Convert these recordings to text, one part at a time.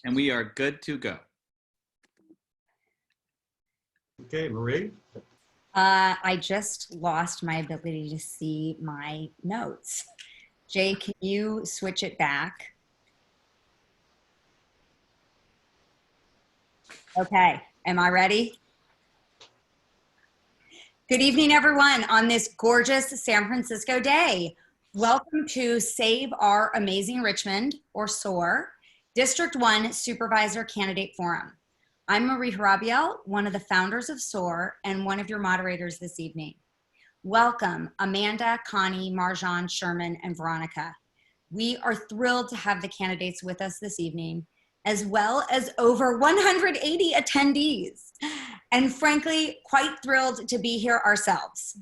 And we are good to go. Okay, Marie. I just lost my ability to see my notes. Jay, can you switch it back? Okay, am I ready? Good evening, everyone, on this gorgeous San Francisco day. Welcome to Save Our Amazing Richmond, or SOAR, District 1 Supervisor Candidate Forum. I'm Marie Harabiel, one of the founders of SOAR and one of your moderators this evening. Welcome, Amanda, Connie, Marjan, Sherman, and Veronica. We are thrilled to have the candidates with us this evening, as well as over 180 attendees, and frankly, quite thrilled to be here ourselves.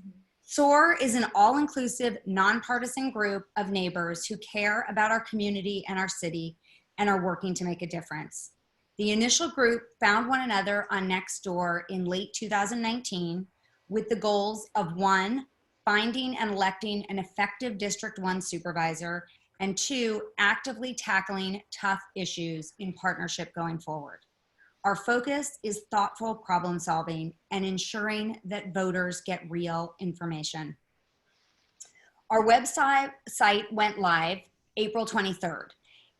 SOAR is an all-inclusive, nonpartisan group of neighbors who care about our community and our city and are working to make a difference. The initial group found one another on Nextdoor in late 2019 with the goals of 1, finding and electing an effective District 1 supervisor, and 2, actively tackling tough issues in partnership going forward. Our focus is thoughtful problem solving and ensuring that voters get real information. Our website went live April 23rd,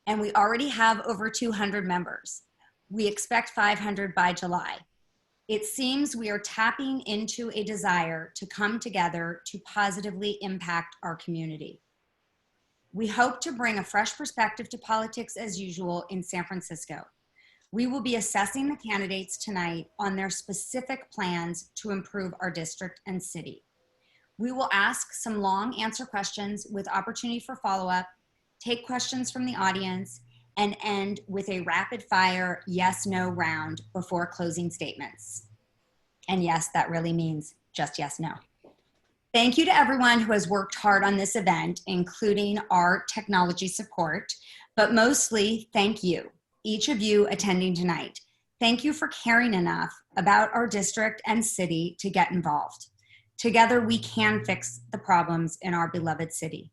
and we already have over 200 members. We expect 500 by July. It seems we are tapping into a desire to come together to positively impact our community. We hope to bring a fresh perspective to politics as usual in San Francisco. We will be assessing the candidates tonight on their specific plans to improve our district and city. We will ask some long answer questions with opportunity for follow-up, take questions from the audience, and end with a rapid fire yes/no round before closing statements. And yes, that really means just yes, no. Thank you to everyone who has worked hard on this event, including our technology support, but mostly thank you, each of you attending tonight. Thank you for caring enough about our district and city to get involved. Together, we can fix the problems in our beloved city.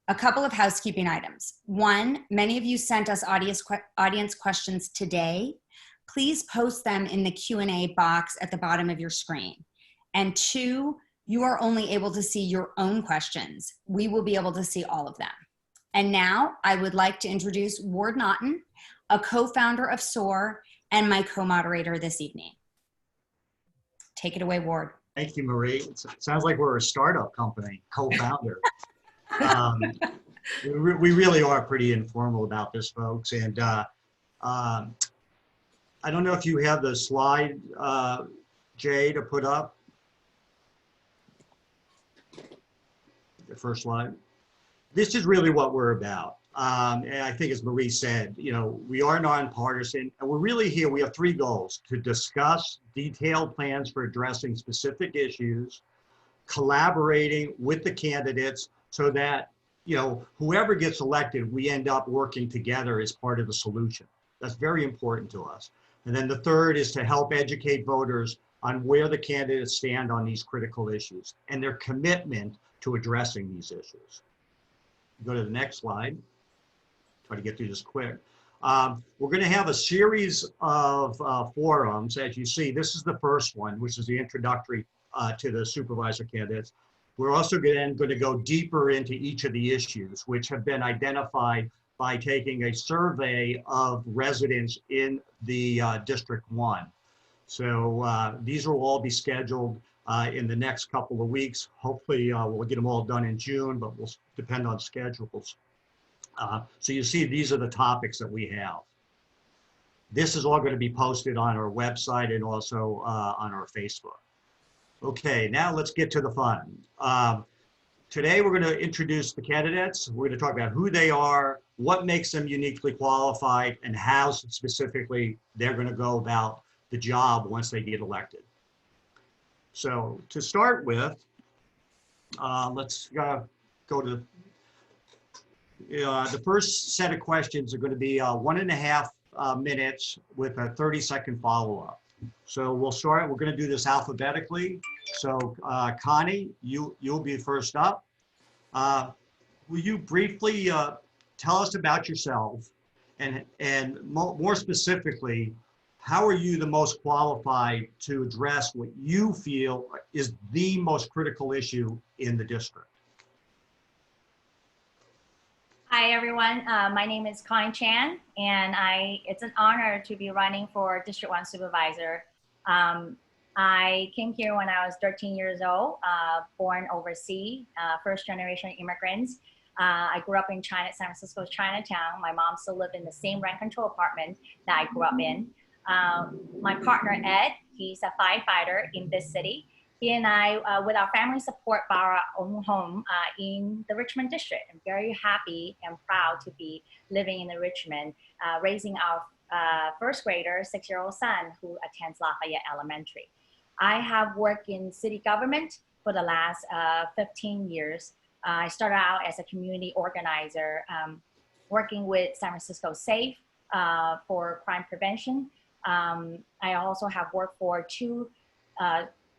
A couple of housekeeping items. 1, many of you sent us audience questions today. Please post them in the Q&A box at the bottom of your screen. And 2, you are only able to see your own questions. We will be able to see all of them. And now I would like to introduce Ward Naughton, a co-founder of SOAR and my co-moderator this evening. Take it away, Ward. Thank you, Marie. It sounds like we're a startup company, co-founder. We really are pretty informal about this, folks. And I don't know if you have the slide, Jay, to put up. The first slide. This is really what we're about. And I think, as Marie said, you know, we are nonpartisan, and we're really here. We have 3 goals: to discuss detailed plans for addressing specific issues, collaborating with the candidates so that, you know, whoever gets elected, we end up working together as part of the solution. That's very important to us. And then the third is to help educate voters on where the candidates stand on these critical issues and their commitment to addressing these issues. Go to the next slide. Try to get through this quick. We're going to have a series of forums. As you see, this is the first one, which is the introductory to the supervisor candidates. We're also going to go deeper into each of the issues, which have been identified by taking a survey of residents in the District 1. So these will all be scheduled in the next couple of weeks. Hopefully we'll get them all done in June, but we'll depend on schedules. So you see, these are the topics that we have. This is all going to be posted on our website and also on our Facebook. Okay, now let's get to the fun. Today we're going to introduce the candidates. We're going to talk about who they are, what makes them uniquely qualified, and how specifically they're going to go about the job once they get elected. So to start with, let's go to the first set of questions are going to be 1.5 minutes with a 30-second follow-up. So we'll start, we're going to do this alphabetically. So Connie, you'll be first up. Will you briefly tell us about yourself And more specifically, how are you the most qualified to address what you feel is the most critical issue in the district? Hi, everyone. My name is Connie Chan, and it's an honor to be running for District 1 Supervisor. I came here when I was 13 years old, born overseas, first-generation immigrants. I grew up in San Francisco's Chinatown. My mom still lived in the same rent control apartment that I grew up in. My partner, Ed, he's a firefighter in this city. He and I, with our family support, bought our own home in the Richmond district. I'm very happy and proud to be living in the Richmond, raising our first grader, 6-year-old son who attends Lafayette Elementary. I have worked in city government for the last 15 years. I started out as a community organizer, working with San Francisco SAFE for crime prevention. I also have worked for 2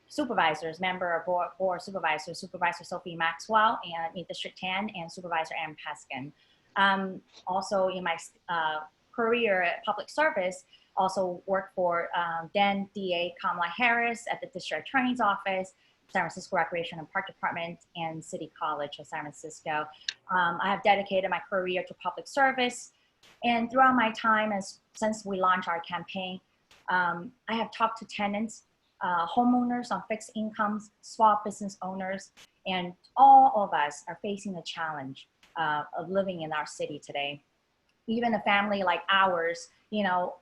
supervisors, member of board supervisor, Supervisor Sophie Maxwell, and in District 10, and Supervisor Ann Peskin. Also in my career at public service, also worked for then DA Kamala Harris at the District Attorney's Office, San Francisco Recreation and Park Department, and City College of San Francisco. I have dedicated my career to public service, and throughout my time, since we launched our campaign, I have talked to tenants, homeowners on fixed incomes, small business owners, and all of us are facing the challenge of living in our city today. Even a family like ours, you know,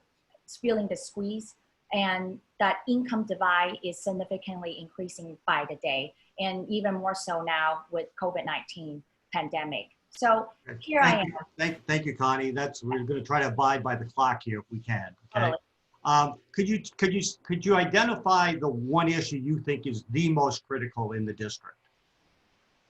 is feeling the squeeze, and that income divide is significantly increasing by the day, and even more so now with COVID-19 pandemic. So here I am. Thank you, Connie. We're going to try to abide by the clock here if we can. Okay. Totally. Could you identify the one issue you think is the most critical in the district?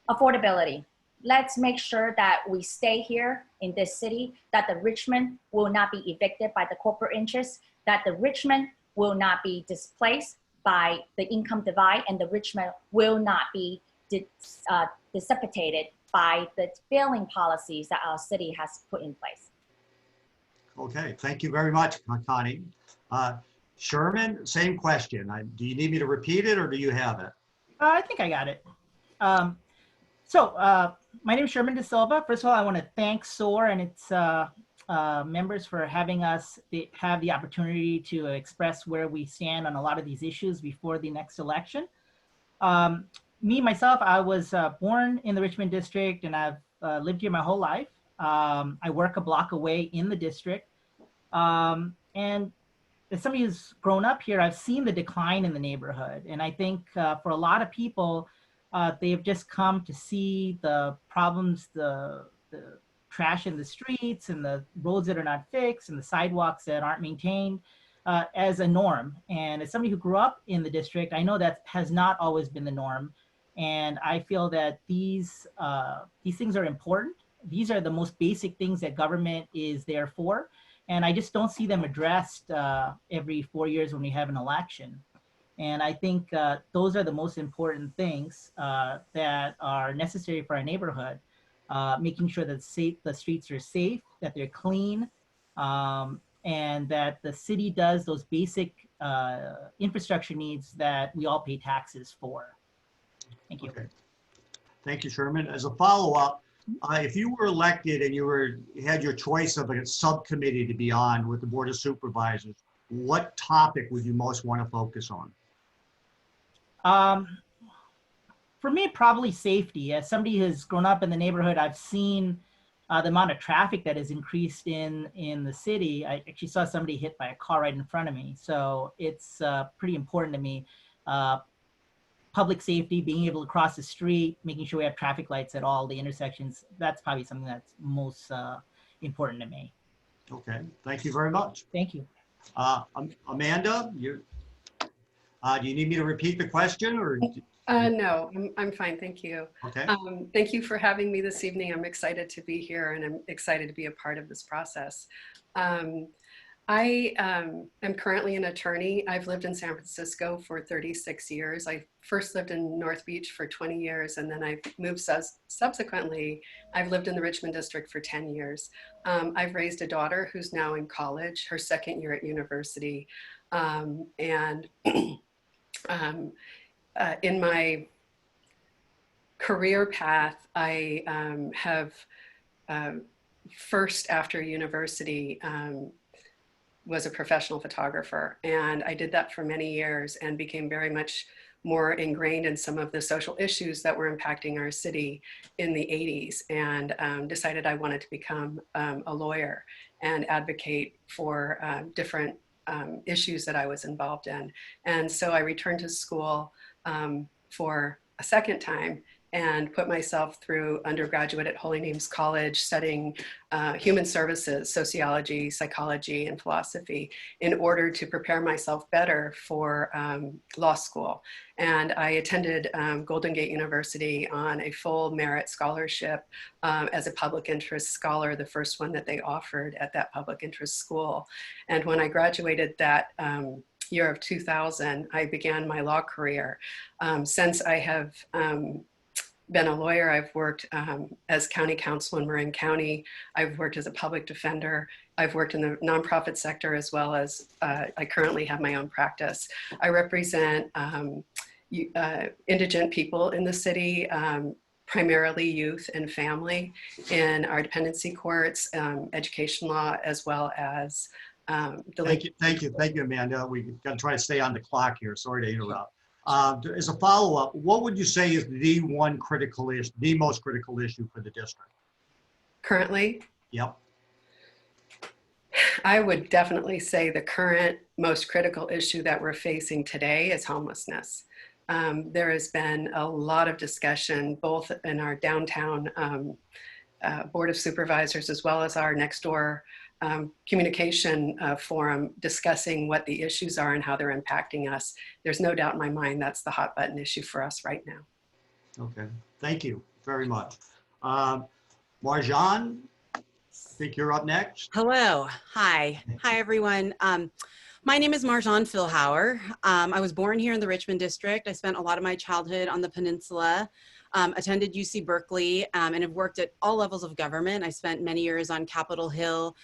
Affordability. Let's make sure that we stay here in this city, that the Richmond will not be evicted by the corporate interests, that the Richmond will not be displaced by the income divide, and the Richmond will not be dissipated by the failing policies that our city has put in place. Okay, thank you very much, Connie. Sherman, same question. Do you need me to repeat it or do you have it? I think I got it. My name is Sherman De Silva. First of all, I want to thank SOAR and its members for having us have the opportunity to express where we stand on a lot of these issues before the next election. Myself, I was born in the Richmond district, and I've lived here my whole life. I work a block away in the district. And as somebody who's grown up here, I've seen the decline in the neighborhood. And I think for a lot of people, they've just come to see the problems, the trash in the streets and the roads that are not fixed and the sidewalks that aren't maintained as a norm. And as somebody who grew up in the district, I know that has not always been the norm. And I feel that these things are important. These are the most basic things that government is there for. And I just don't see them addressed every 4 years when we have an election. And I think those are the most important things that are necessary for our neighborhood, making sure that the streets are safe, that they're clean, and that the city does those basic infrastructure needs that we all pay taxes for. Thank you. Okay. Thank you, Sherman. As a follow-up, if you were elected and you had your choice of a subcommittee to be on with the Board of Supervisors, what topic would you most want to focus on? For me, probably safety. As somebody who's grown up in the neighborhood, I've seen the amount of traffic that has increased in the city. I actually saw somebody hit by a car right in front of me. So it's pretty important to me. Public safety, being able to cross the street, making sure we have traffic lights at all the intersections. That's probably something that's most important to me. Okay, thank you very much. Thank you. Amanda, do you need me to repeat the question or? No, I'm fine, thank you. Okay. Thank you for having me this evening. I'm excited to be here and I'm excited to be a part of this process. I am currently an attorney. I've lived in San Francisco for 36 years. I first lived in North Beach for 20 years, and then I've moved subsequently. I've lived in the Richmond district for 10 years. I've raised a daughter who's now in college, her second year at university. And in my career path, I have first after university, was a professional photographer. And I did that for many years and became very much more ingrained in some of the social issues that were impacting our city in the 80s, and decided I wanted to become a lawyer and advocate for different issues that I was involved in. And so I returned to school for a second time and put myself through undergraduate at Holy Names College, studying human services, sociology, psychology, and philosophy in order to prepare myself better for law school. And I attended Golden Gate University on a full merit scholarship as a public interest scholar, the first one that they offered at that public interest school. And when I graduated that year of 2000, I began my law career. Since I have been a lawyer, I've worked as county counsel in Marin County. I've worked as a public defender. I've worked in the nonprofit sector, as well as I currently have my own practice. I represent indigent people in the city, primarily youth and family, in our dependency courts, education law, as well as Thank you, Amanda. We're going to try to stay on the clock here. Sorry to interrupt. As a follow-up, what would you say is the one critical issue, the most critical issue for the district? Currently? Yep. I would definitely say the current most critical issue that we're facing today is homelessness. There has been a lot of discussion, both in our downtown Board of Supervisors, as well as our next door communication forum, discussing what the issues are and how they're impacting us. There's no doubt in my mind that's the hot button issue for us right now. Okay, thank you very much. Marjan, I think you're up next. Hello, hi everyone. My name is Marjan Philhauer. I was born here in the Richmond district. I spent a lot of my childhood on the peninsula. Attended UC Berkeley, and have worked at all levels of government. I spent many years on Capitol Hill,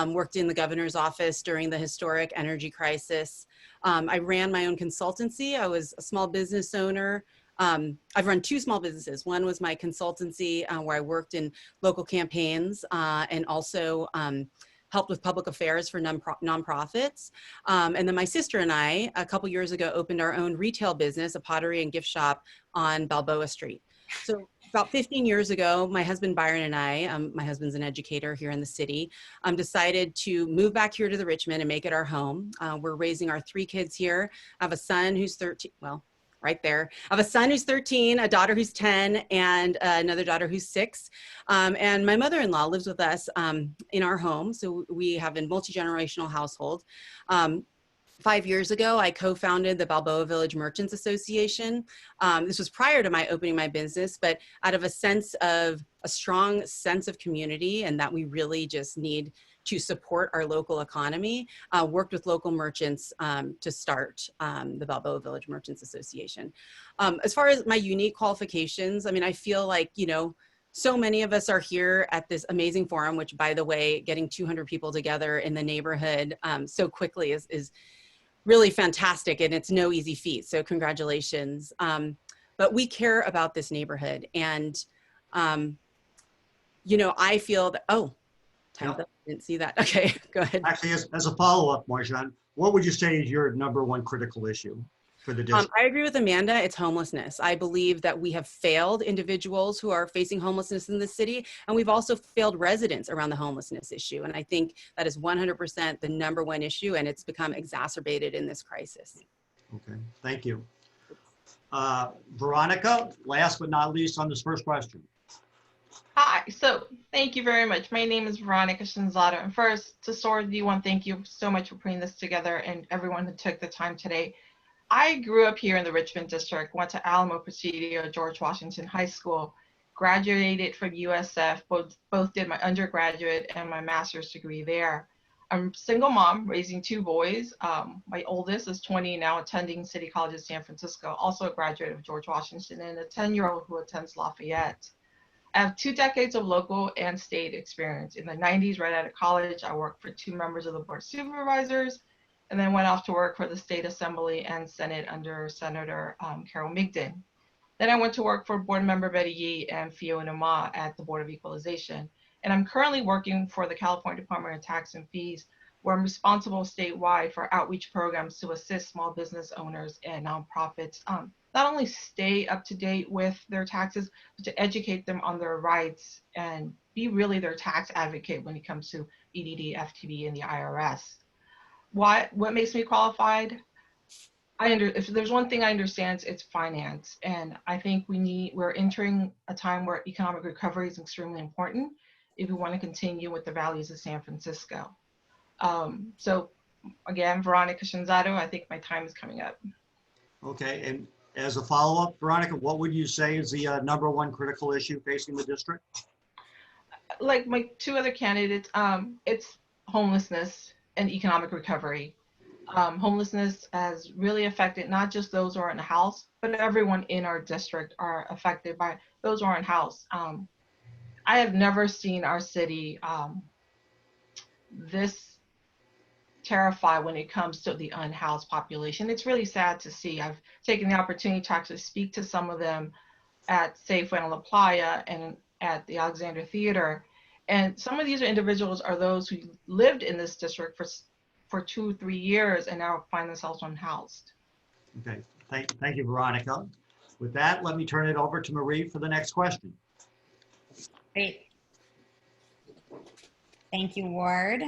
worked in the governor's office during the historic energy crisis. I ran my own consultancy. I was a small business owner. I've run two small businesses. One was my consultancy where I worked in local campaigns and also helped with public affairs for nonprofits. And then my sister and I, a couple years ago, opened our own retail business, a pottery and gift shop on Balboa Street. So about 15 years ago, my husband Byron and I, my husband's an educator here in the city, decided to move back here to the Richmond and make it our home. We're raising our 3 kids here. I have a son who's 13, well, right there. I have a son who's 13, a daughter who's 10, and another daughter who's 6. And my mother-in-law lives with us in our home. So we have a multi-generational household. 5 years ago, I co-founded the Balboa Village Merchants Association. This was prior to my opening my business, but out of a strong sense of community and that we really just need to support our local economy, worked with local merchants to start the Balboa Village Merchants Association. As far as my unique qualifications, I mean, I feel like, you know, so many of us are here at this amazing forum, which, by the way, getting 200 people together in the neighborhood so quickly is really fantastic, and it's no easy feat. So congratulations. But we care about this neighborhood, and you know, I feel that, oh, time's up. Didn't see that. Okay, go ahead. Actually, as a follow-up, Marjan, what would you say is your #1 critical issue for the district? I agree with Amanda. It's homelessness. I believe that we have failed individuals who are facing homelessness in the city, and we've also failed residents around the homelessness issue. And I think that is 100% the #1 issue, and it's become exacerbated in this crisis. Okay, thank you. Veronica, last but not least on this first question. Hi, so thank you very much. My name is Veronica Shinzato. And first, to SOAR-D1, thank you so much for putting this together and everyone who took the time today. I grew up here in the Richmond district, went to Alamo Presidio, George Washington High School, graduated from USF, both did my undergraduate and my master's degree there. I'm a single mom raising 2 boys. My oldest is 20, now attending City College of San Francisco, also a graduate of George Washington, and a 10-year-old who attends Lafayette. I have 2 decades of local and state experience. In the 90s, right out of college, I worked for 2 members of the Board of Supervisors, and then went off to work for the State Assembly and Senate under Senator Carol Migden. Then I went to work for Board Member Betty Yee and Fiona Ma at the Board of Equalization. And I'm currently working for the California Department of Tax and Fees, where I'm responsible statewide for outreach programs to assist small business owners and nonprofits not only stay up to date with their taxes, but to educate them on their rights and be really their tax advocate when it comes to EDD, FTB, and the IRS. What makes me qualified? If there's one thing I understand, it's finance. And I think we're entering a time where economic recovery is extremely important if we want to continue with the values of San Francisco. So again, Veronica Shinzato, I think my time is coming up. Okay, and as a follow-up, Veronica, what would you say is the #1 critical issue facing the district? Like my 2 other candidates, it's homelessness and economic recovery. Homelessness has really affected not just those who are in the house, but everyone in our district are affected by those who are in house. I have never seen our city this terrified when it comes to the unhoused population. It's really sad to see. I've taken the opportunity to actually speak to some of them at Safeway and La Playa and at the Alexander Theater. And some of these individuals are those who lived in this district for 2-3 years and now find themselves unhoused. Okay, thank you, Veronica. With that, let me turn it over to Marie for the next question. Great. Thank you, Ward.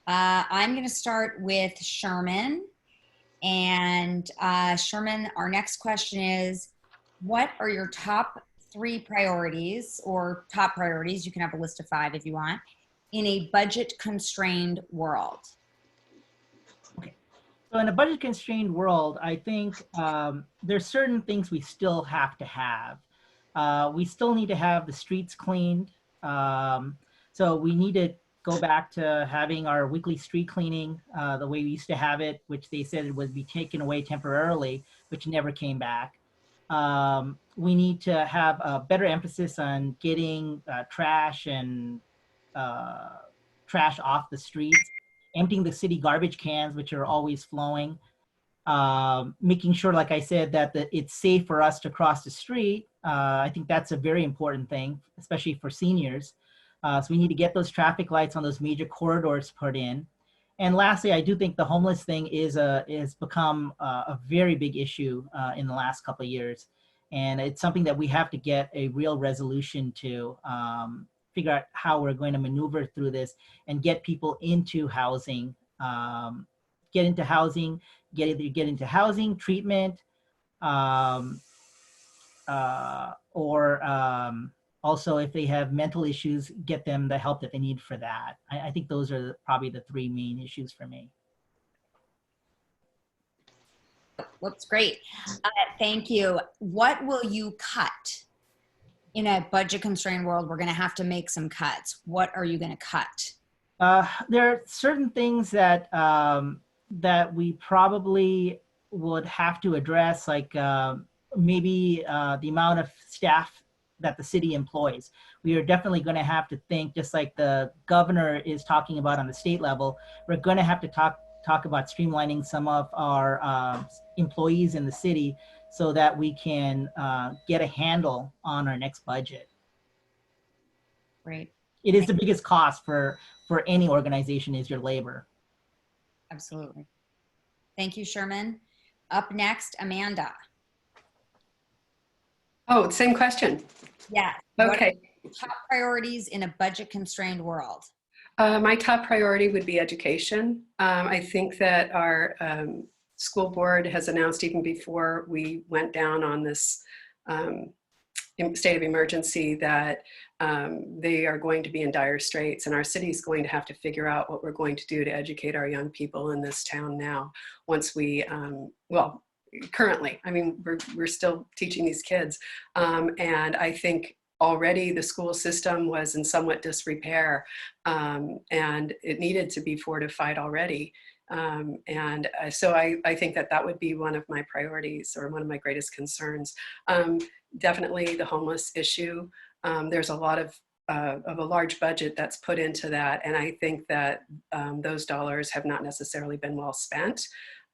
I'm going to start with Sherman. And Sherman, our next question is, what are your top 3 priorities, or top priorities, you can have a list of 5 if you want, in a budget-constrained world? Okay. So in a budget-constrained world, I think there's certain things we still have to have. We still need to have the streets cleaned. So we need to go back to having our weekly street cleaning the way we used to have it, which they said it would be taken away temporarily, which never came back. We need to have a better emphasis on getting trash off the streets, emptying the city garbage cans, which are always flowing, making sure, like I said, that it's safe for us to cross the street. I think that's a very important thing, especially for seniors. So we need to get those traffic lights on those major corridors put in. And lastly, I do think the homeless thing has become a very big issue in the last couple of years. And it's something that we have to get a real resolution to figure out how we're going to maneuver through this and get people into housing, get into housing, treatment, or also if they have mental issues, get them the help that they need for that. I think those are probably the 3 main issues for me. Looks great. Thank you. What will you cut? In a budget constrained world, we're going to have to make some cuts. What are you going to cut? There are certain things that that we probably would have to address, like maybe the amount of staff that the city employs. We are definitely going to have to think, just like the governor is talking about on the state level, we're going to have to talk about streamlining some of our employees in the city so that we can get a handle on our next budget. Great. It is the biggest cost for any organization is your labor. Absolutely. Thank you, Sherman. Up next, Amanda. Oh, same question. Yeah. Okay. Top priorities in a budget constrained world. My top priority would be education. I think that our school board has announced, even before we went down on this state of emergency, that they are going to be in dire straits, and our city is going to have to figure out what we're going to do to educate our young people in this town now. Once we, currently, I mean, we're still teaching these kids, and I think already the school system was in somewhat disrepair, and it needed to be fortified already. So I think that that would be one of my priorities, or one of my greatest concerns. Definitely the homeless issue. There's a lot of a large budget that's put into that, and I think that those dollars have not necessarily been well spent.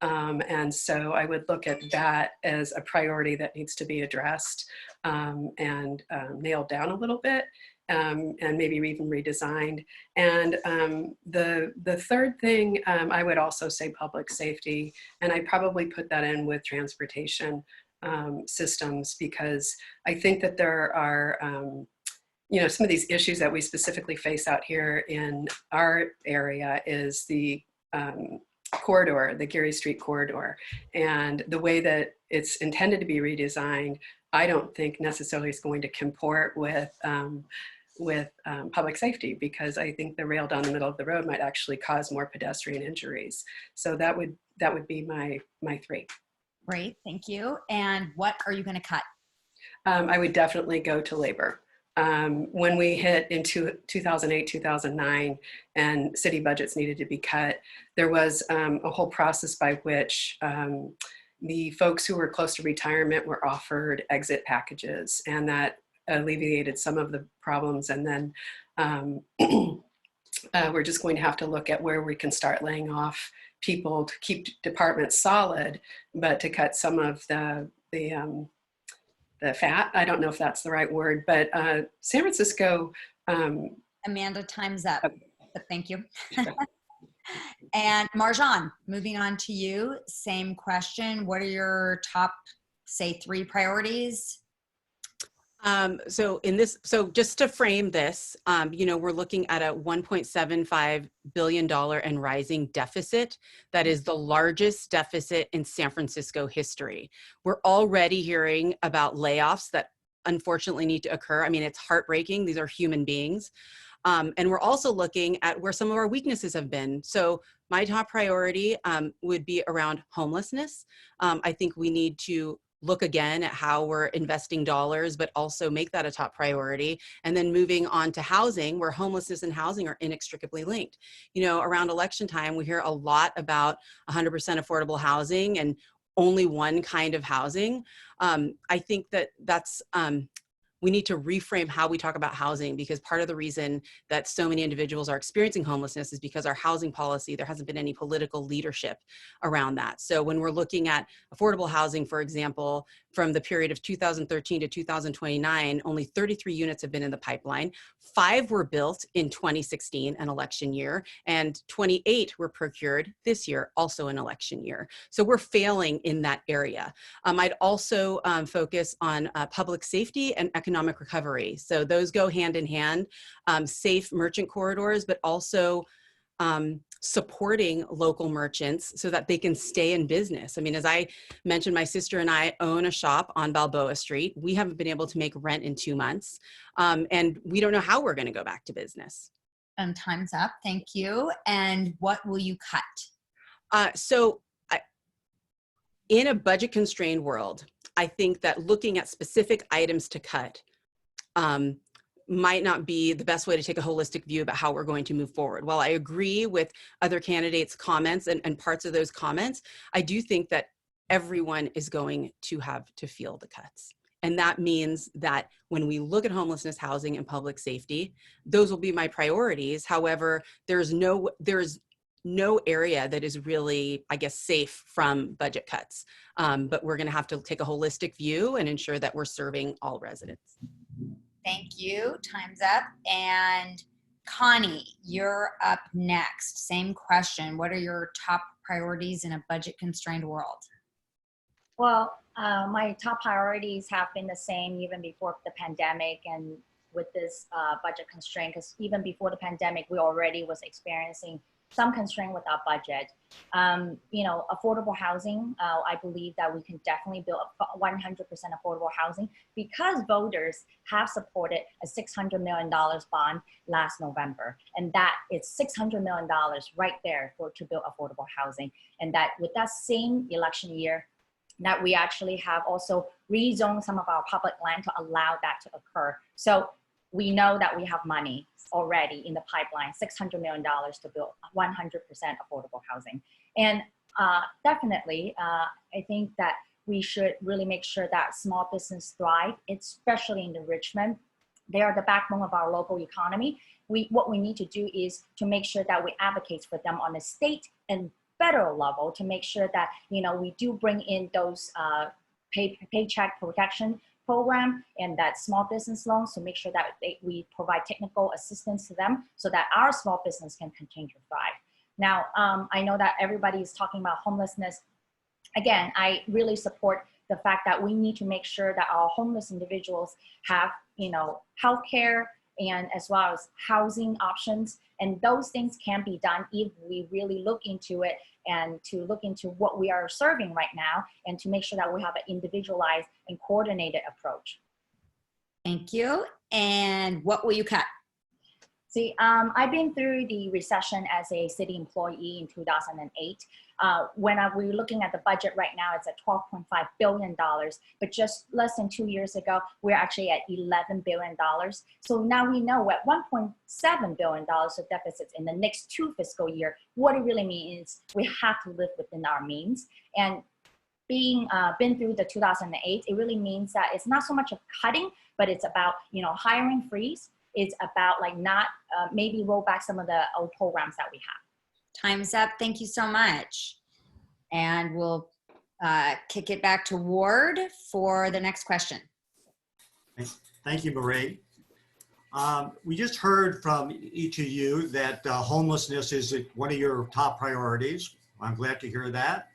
And so I would look at that as a priority that needs to be addressed and nailed down a little bit, and maybe even redesigned. And the third thing, I would also say public safety, and I probably put that in with transportation systems, because I think that there are some of these issues that we specifically face out here in our area is the corridor, the Geary Street corridor, and the way that it's intended to be redesigned, I don't think necessarily is going to comport with public safety, because I think the rail down the middle of the road might actually cause more pedestrian injuries. So that would be my three. Great, thank you. And what are you going to cut? I would definitely go to labor. When we hit into 2008, 2009, and city budgets needed to be cut, there was a whole process by which the folks who were close to retirement were offered exit packages, and that alleviated some of the problems. And then we're just going to have to look at where we can start laying off people to keep departments solid, but to cut some of the fat. I don't know if that's the right word, but San Francisco. Amanda, time's up, Okay. but thank you. Okay. And Marjan, moving on to you, same question. What are your top, say, 3 priorities? So just to frame this, we're looking at a $1.75 billion and rising deficit. That is the largest deficit in San Francisco history. We're already hearing about layoffs that unfortunately need to occur. I mean, it's heartbreaking. These are human beings. And we're also looking at where some of our weaknesses have been. So my top priority would be around homelessness. I think we need to look again at how we're investing dollars, but also make that a top priority. And then moving on to housing, where homelessness and housing are inextricably linked. Around election time, we hear a lot about 100% affordable housing and only one kind of housing. I think that's we need to reframe how we talk about housing, because part of the reason that so many individuals are experiencing homelessness is because our housing policy, there hasn't been any political leadership around that. So when we're looking at affordable housing, for example, from the period of 2013 to 2029, only 33 units have been in the pipeline. 5 were built in 2016, an election year, and 28 were procured this year, also an election year. So we're failing in that area. I'd also focus on public safety and economic recovery. So those go hand in hand, safe merchant corridors, but also supporting local merchants so that they can stay in business. I mean, as I mentioned, my sister and I own a shop on Balboa Street. We haven't been able to make rent in 2 months, and we don't know how we're going to go back to business. And time's up. Thank you. And what will you cut? In a budget constrained world, I think that looking at specific items to cut might not be the best way to take a holistic view about how we're going to move forward. While I agree with other candidates' comments and parts of those comments, I do think that everyone is going to have to feel the cuts. And that means that when we look at homelessness, housing, and public safety, those will be my priorities. However, there's no area that is really, I guess, safe from budget cuts. But we're going to have to take a holistic view and ensure that we're serving all residents. Thank you. Time's up. And Connie, you're up next. Same question. What are your top priorities in a budget constrained world? Well, my top priorities have been the same even before the pandemic and with this budget constraint, because even before the pandemic, we already was experiencing some constraint with our budget. Affordable housing, I believe that we can definitely build 100% affordable housing because voters have supported a $600 million bond last November. And that is $600 million right there to build affordable housing. And that with that same election year, that we actually have also rezoned some of our public land to allow that to occur. So we know that we have money already in the pipeline, $600 million to build 100% affordable housing. And definitely, I think that we should really make sure that small business thrive, especially in the Richmond. They are the backbone of our local economy. What we need to do is to make sure that we advocate for them on a state and federal level to make sure that, you know, we do bring in those paycheck protection program and that small business loans to make sure that we provide technical assistance to them so that our small business can continue to thrive. Now, I know that everybody is talking about homelessness. Again, I really support the fact that we need to make sure that our homeless individuals have, you know, healthcare and as well as housing options. And those things can be done if we really look into it and to look into what we are serving right now and to make sure that we have an individualized and coordinated approach. Thank you. And what will you cut? See, I've been through the recession as a city employee in 2008. When we're looking at the budget right now, it's at $12.5 billion, but just less than 2 years ago, we're actually at $11 billion. So now we know at $1.7 billion of deficits in the next 2 fiscal years, what it really means is we have to live within our means. And being been through the 2008, it really means that it's not so much of cutting, but it's about, you know, hiring freeze. It's about like not maybe roll back some of the old programs that we have. Time's up. Thank you so much. And we'll kick it back to Ward for the next question. Thank you, Marie. We just heard from each of you that homelessness is one of your top priorities. I'm glad to hear that,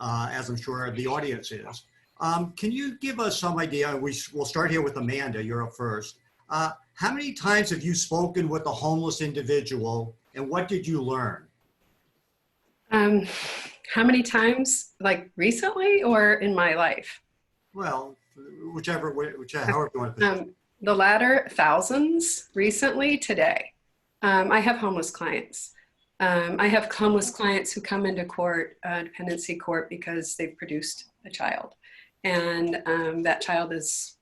as I'm sure the audience is. Can you give us some idea? We'll start here with Amanda. You're up first. How many times have you spoken with a homeless individual and what did you learn? How many times, like recently or in my life? Well, however you want to put it. The latter, thousands, recently, today. I have homeless clients. I have homeless clients who come into court, dependency court, because they've produced a child. And that child is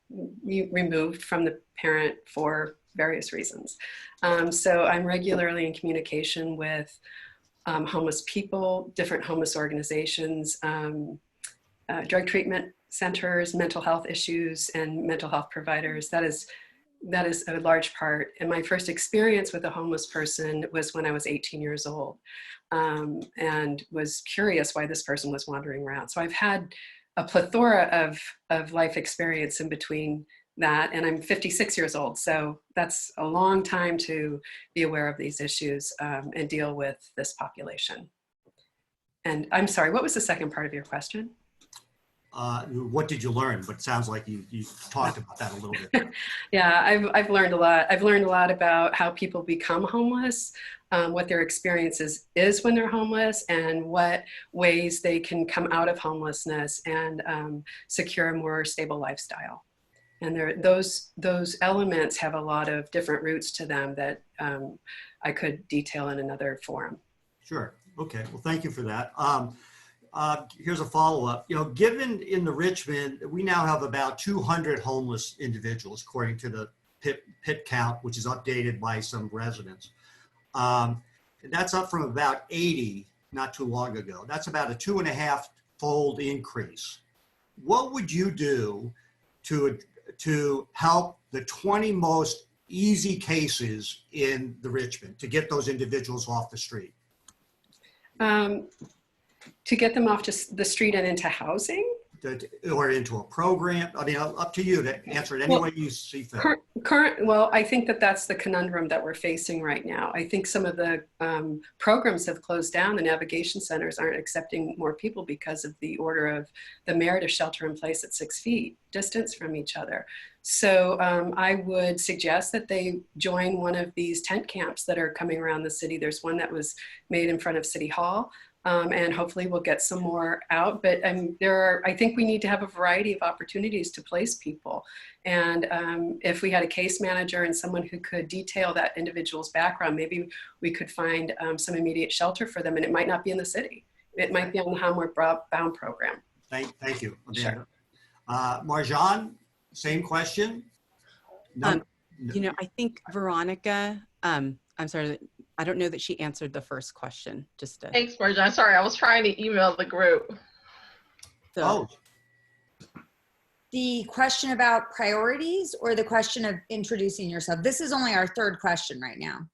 removed from the parent for various reasons. So I'm regularly in communication with homeless people, different homeless organizations, drug treatment centers, mental health issues, and mental health providers. That is a large part. And my first experience with a homeless person was when I was 18 years old, and was curious why this person was wandering around. So I've had a plethora of life experience in between that, and I'm 56 years old, so that's a long time to be aware of these issues and deal with this population. And I'm sorry, what was the second part of your question? What did you learn? But it sounds like you talked about that a little bit. Yeah, I've learned a lot. I've learned a lot about how people become homeless, what their experiences is when they're homeless, and what ways they can come out of homelessness and secure a more stable lifestyle. And those elements have a lot of different roots to them that I could detail in another forum. Sure. Okay. Well, thank you for that. Here's a follow-up. You know, given in the Richmond, we now have about 200 homeless individuals, according to the PIT count, which is updated by some residents. That's up from about 80 not too long ago. That's about a 2.5-fold increase. What would you do to help the 20 most easy cases in the Richmond to get those individuals off the street? To get them off the street and into housing? Or into a program? I mean, up to you to answer it any way you see fit. Well, I think that's the conundrum that we're facing right now. I think some of the programs have closed down. The navigation centers aren't accepting more people because of the order of the mayor to shelter in place at 6 feet distance from each other. So I would suggest that they join one of these tent camps that are coming around the city. There's one that was made in front of City Hall. And hopefully we'll get some more out. But I think we need to have a variety of opportunities to place people. And if we had a case manager and someone who could detail that individual's background, maybe we could find some immediate shelter for them. And it might not be in the city. It might be on the Homeward Bound program. Thank you, Sure. Amanda. Marjan, same question? No, You know, I think Veronica, I'm sorry, I don't know that she answered the first question. Just to, Thanks, Marjan. Sorry, I was trying to email the group. so, The question about priorities or the question of introducing yourself? This is only our third question right now.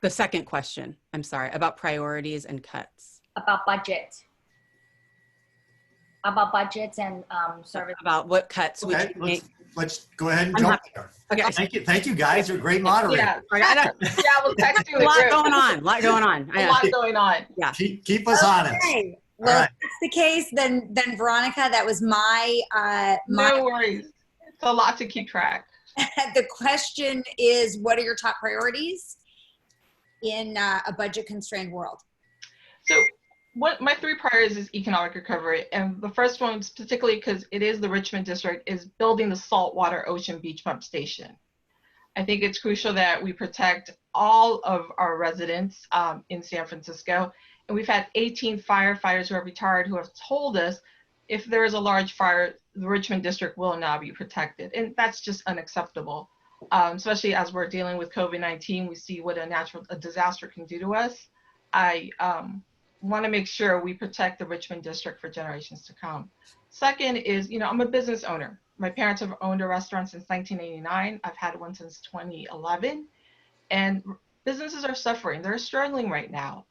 the second question, I'm sorry, about priorities and cuts. About budget. About budgets and service. About what cuts would okay, you make? let's go ahead and I'm jump happy. there. Okay. Thank you guys. You're great moderators. Yeah, I know. yeah, I was texting A the lot group. going on, a lot going on. I A know. lot going on. Yeah. Keep us honest. Okay. All Well, right. if that's the case, then Veronica, that was my No worries. It's a lot to keep track. the question is, what are your top priorities in a budget constrained world? So what my three priorities is economic recovery. And the first one, particularly because it is the Richmond district, is building the saltwater ocean beach pump station. I think it's crucial that we protect all of our residents in San Francisco. And we've had 18 firefighters who are retired who have told us if there is a large fire, the Richmond district will not be protected. And that's just unacceptable, especially as we're dealing with COVID-19. We see what a disaster can do to us. I want to make sure we protect the Richmond district for generations to come. Second is, you know, I'm a business owner. My parents have owned a restaurant since 1989. I've had one since 2011. And businesses are suffering. They're struggling right now.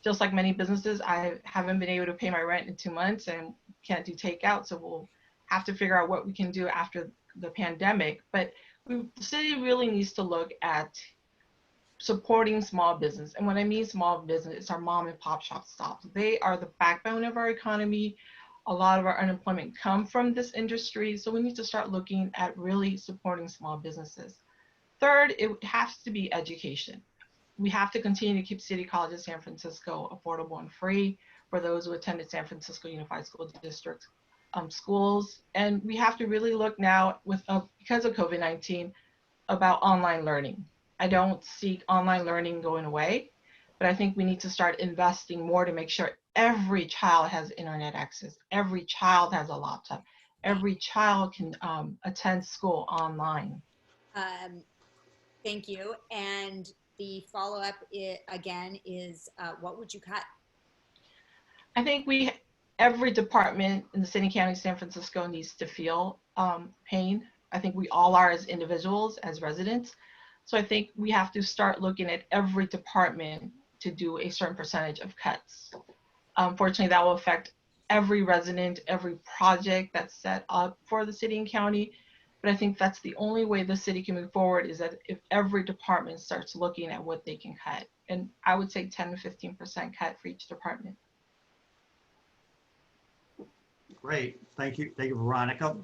Just like many businesses, I haven't been able to pay my rent in 2 months and can't do takeout. So we'll have to figure out what we can do after the pandemic. But the city really needs to look at supporting small business. And when I mean small business, it's our mom and pop shop stops. They are the backbone of our economy. A lot of our unemployment come from this industry. So we need to start looking at really supporting small businesses. Third, it has to be education. We have to continue to keep City College of San Francisco affordable and free for those who attended San Francisco Unified School District schools. And we have to really look now with because of COVID-19 about online learning. I don't see online learning going away, but I think we need to start investing more to make sure every child has internet access. Every child has a laptop. Every child can attend school online. Thank you. And the follow-up again is, what would you cut? I think every department in the city and county of San Francisco needs to feel pain. I think we all are as individuals, as residents. So I think we have to start looking at every department to do a certain percentage of cuts. Unfortunately, that will affect every resident, every project that's set up for the city and county. But I think that's the only way the city can move forward, is that if every department starts looking at what they can cut. And I would say 10 to 15% cut for each department. Great. Thank you, Veronica.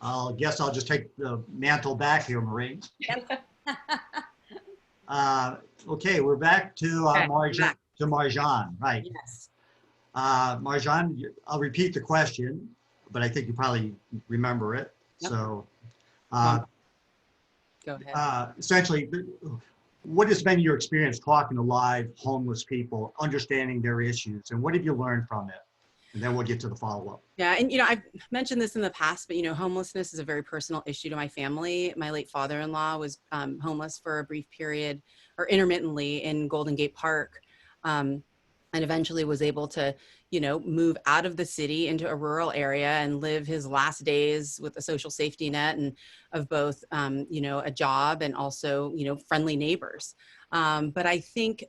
I guess I'll just take the mantle back here, Marie. Yep. Okay, we're back to Marjan, right? Yes. Marjan, I'll repeat the question, but I think you probably remember it. Yep. So, Go ahead. essentially, what has been your experience talking to live homeless people, understanding their issues, and what have you learned from it? And then we'll get to the follow-up. Yeah, and you know, I've mentioned this in the past, but you know, homelessness is a very personal issue to my family. My late father-in-law was homeless for a brief period, or intermittently, in Golden Gate Park, and eventually was able to, you know, move out of the city into a rural area and live his last days with a social safety net and of both, you know, a job and also, you know, friendly neighbors. But I think,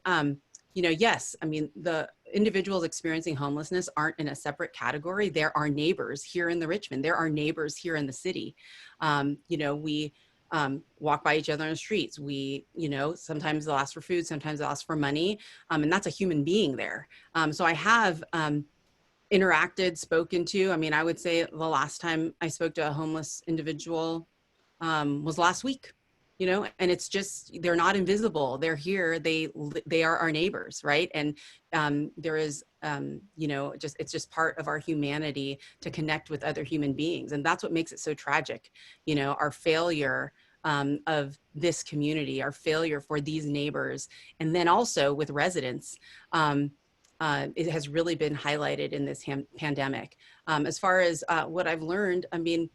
you know, yes, I mean, the individuals experiencing homelessness aren't in a separate category. There are neighbors here in the Richmond. There are neighbors here in the city. You know, we walk by each other on the streets. We, you know, sometimes they'll ask for food, sometimes they'll ask for money. And that's a human being there. So I have interacted, spoken to, I mean, I would say the last time I spoke to a homeless individual was last week. You know, and it's just, they're not invisible. They're here. They are our neighbors, right? And there is, you know, it's just part of our humanity to connect with other human beings, and that's what makes it so tragic. You know, our failure of this community, our failure for these neighbors, and then also with residents. it has really been highlighted in this pandemic. As far as what I've learned, I mean,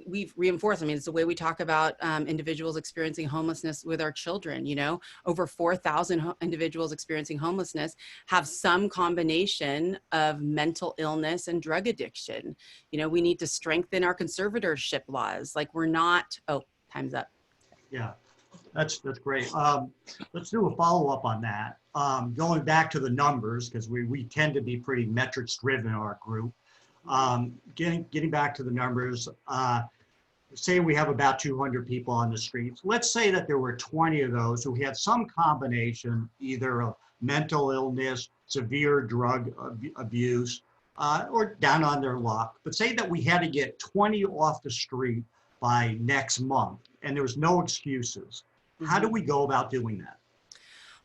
we've reinforced, I mean, it's the way we talk about individuals experiencing homelessness with our children, you know, over 4,000 individuals experiencing homelessness have some combination of mental illness and drug addiction. You know, we need to strengthen our conservatorship laws. Like we're not, oh, time's up. Yeah, that's great. Let's do a follow-up on that. Going back to the numbers, because we tend to be pretty metrics driven in our group. Getting back to the numbers, say we have about 200 people on the streets. Let's say that there were 20 of those who had some combination, either of mental illness, severe drug abuse, or down on their luck. But say that we had to get 20 off the street by next month, and there was no excuses. How do we go about doing that?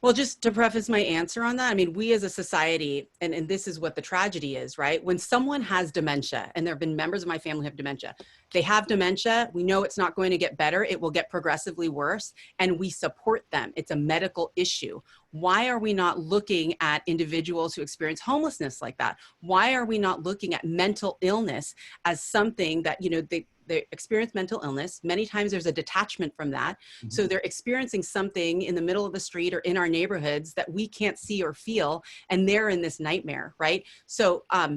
Well, just to preface my answer on that, I mean, we as a society, and this is what the tragedy is, right? When someone has dementia, and there have been members of my family who have dementia, they have dementia, we know it's not going to get better, it will get progressively worse, and we support them. It's a medical issue. Why are we not looking at individuals who experience homelessness like that? Why are we not looking at mental illness as something that, you know, they experience mental illness. Many times there's a detachment from that. Mm-hmm. So they're experiencing something in the middle of the street or in our neighborhoods that we can't see or feel, and they're in this nightmare, right? So, I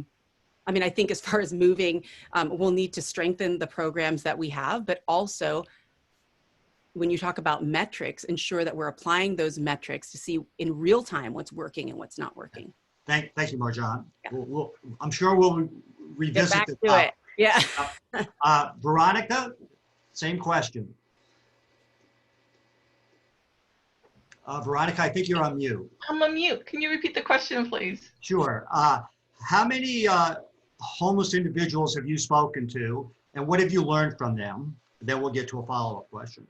mean, I think as far as moving, we'll need to strengthen the programs that we have, but also when you talk about metrics, ensure that we're applying those metrics to see in real time what's working and what's not working. Thank you, Marjan. Yeah. I'm sure we'll revisit Get back to it. Yeah. Veronica, same question. Veronica, I think you're on mute. I'm on mute. Can you repeat the question, please? Sure. How many homeless individuals have you spoken to, and what have you learned from them? Then we'll get to a follow-up question.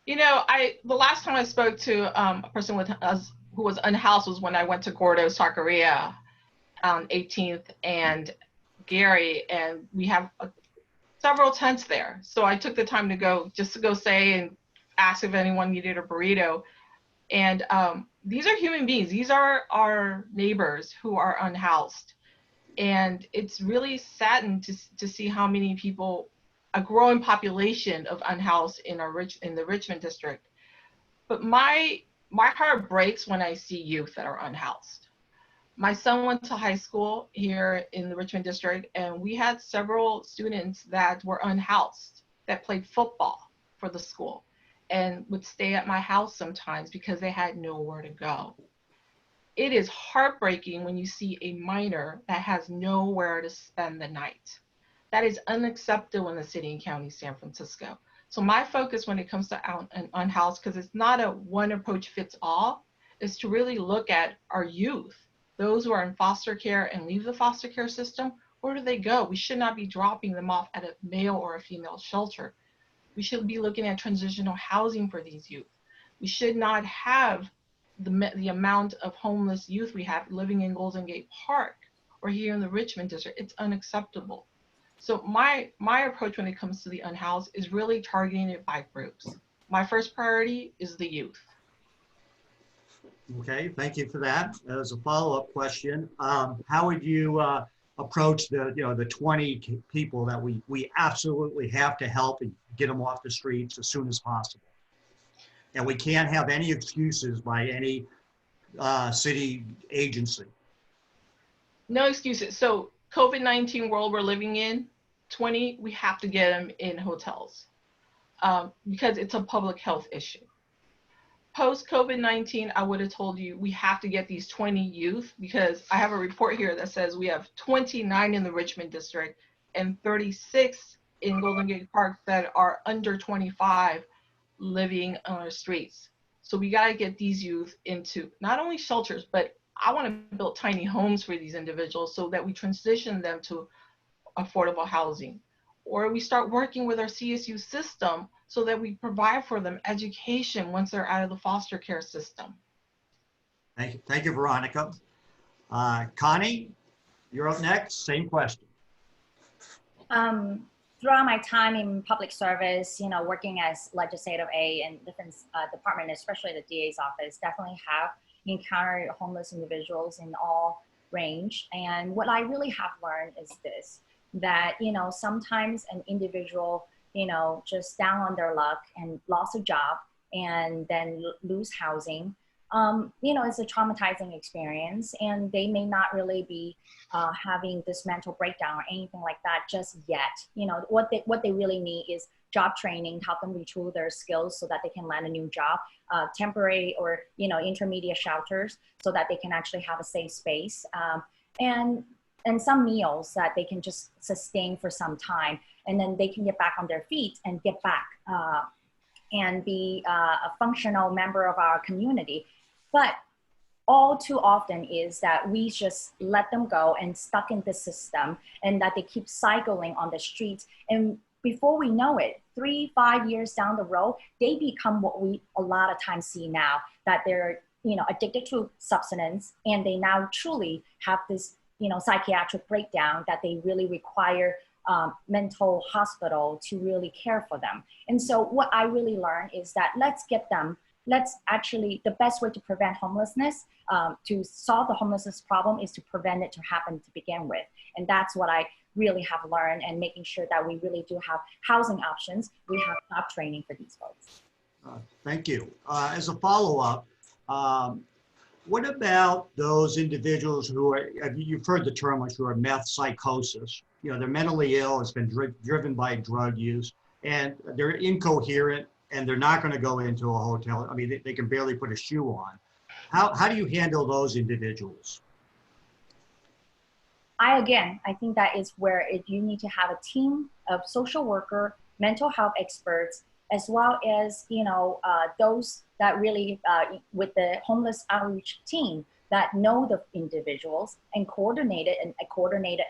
You know, the last time I spoke to a person with us who was unhoused was when I went to Gordo, Sakarya on 18th and Gary, and we have several tents there. So I took the time to go say and ask if anyone needed a burrito. And these are human beings. These are our neighbors who are unhoused. And it's really saddened to see how many people, a growing population of unhoused in the Richmond district. But my heart breaks when I see youth that are unhoused. My son went to high school here in the Richmond district, and we had several students that were unhoused that played football for the school and would stay at my house sometimes because they had nowhere to go. It is heartbreaking when you see a minor that has nowhere to spend the night. That is unacceptable in the city and county of San Francisco. So my focus when it comes to unhoused, because it's not a one approach fits all, is to really look at our youth. Those who are in foster care and leave the foster care system, where do they go? We should not be dropping them off at a male or a female shelter. We should be looking at transitional housing for these youth. We should not have the amount of homeless youth we have living in Golden Gate Park or here in the Richmond district. It's unacceptable. So my approach when it comes to the unhoused is really targeting it by groups. My first priority is the youth. Okay, thank you for that. As a follow-up question, how would you approach the 20 people that we absolutely have to help and get them off the streets as soon as possible? And we can't have any excuses by any city agency. No excuses. So COVID-19 world we're living in, 20, we have to get them in hotels because it's a public health issue. Post COVID-19, I would have told you we have to get these 20 youth, because I have a report here that says we have 29 in the Richmond district and 36 in Golden Gate Park that are under 25 living on our streets. So we got to get these youth into not only shelters, but I want to build tiny homes for these individuals so that we transition them to affordable housing. Or we start working with our CSU system so that we provide for them education once they're out of the foster care system. Thank you, Veronica. Connie, you're up next. Same question. Throughout my time in public service, working as legislative aide in different departments, especially the DA's office, definitely have encounter homeless individuals in all range. And what I really have learned is this, that, sometimes an individual, just down on their luck and lost a job and then lose housing, it's a traumatizing experience, and they may not really be having this mental breakdown or anything like that just yet. What they really need is job training, help them retool their skills so that they can land a new job, temporary or intermediate shelters so that they can actually have a safe space, and some meals that they can just sustain for some time, and then they can get back on their feet and get back and be a functional member of our community. But all too often is that we just let them go and stuck in the system, and that they keep cycling on the streets. And before we know it, 3-5 years down the road, they become what we a lot of times see now, that they're addicted to substance, and they now truly have this psychiatric breakdown that they really require mental hospital to really care for them. And so what I really learned is that the best way to prevent homelessness, to solve the homelessness problem, is to prevent it to happen to begin with. And that's what I really have learned, and making sure that we really do have housing options. We have job training for these folks. Thank you. As a follow-up, what about those individuals who are, you've heard the term, like, who are meth psychosis? They're mentally ill, it's been driven by drug use, and they're incoherent, and they're not going to go into a hotel. I mean, they can barely put a shoe on. How do you handle those individuals? I think that is where you need to have a team of social worker, mental health experts, as well as, those that really, with the homeless outreach team, that know the individuals, and coordinated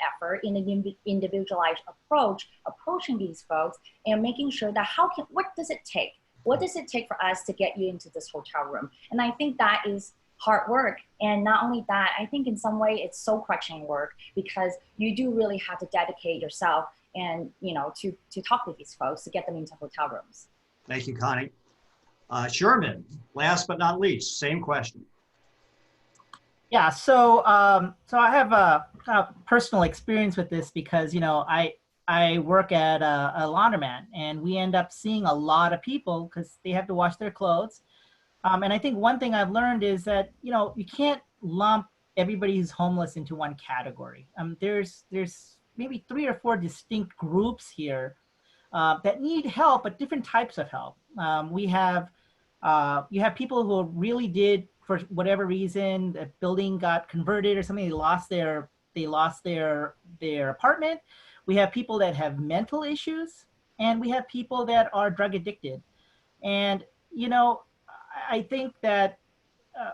effort in an individualized approach, approaching these folks and making sure that what does it take? What does it take for us to get you into this hotel room? And I think that is hard work. And not only that, I think in some way it's soul crushing work, because you do really have to dedicate yourself and, to talk with these folks to get them into hotel rooms. Thank you, Connie. Sherman, last but not least, same question. Yeah, so I have a personal experience with this, because I work at a laundromat, and we end up seeing a lot of people because they have to wash their clothes. And I think one thing I've learned is that you can't lump everybody who's homeless into one category. There's maybe 3 or 4 distinct groups here that need help, but different types of help. You have people who really did, for whatever reason, the building got converted or something, they lost their apartment. We have people that have mental issues, and we have people that are drug addicted. And I think that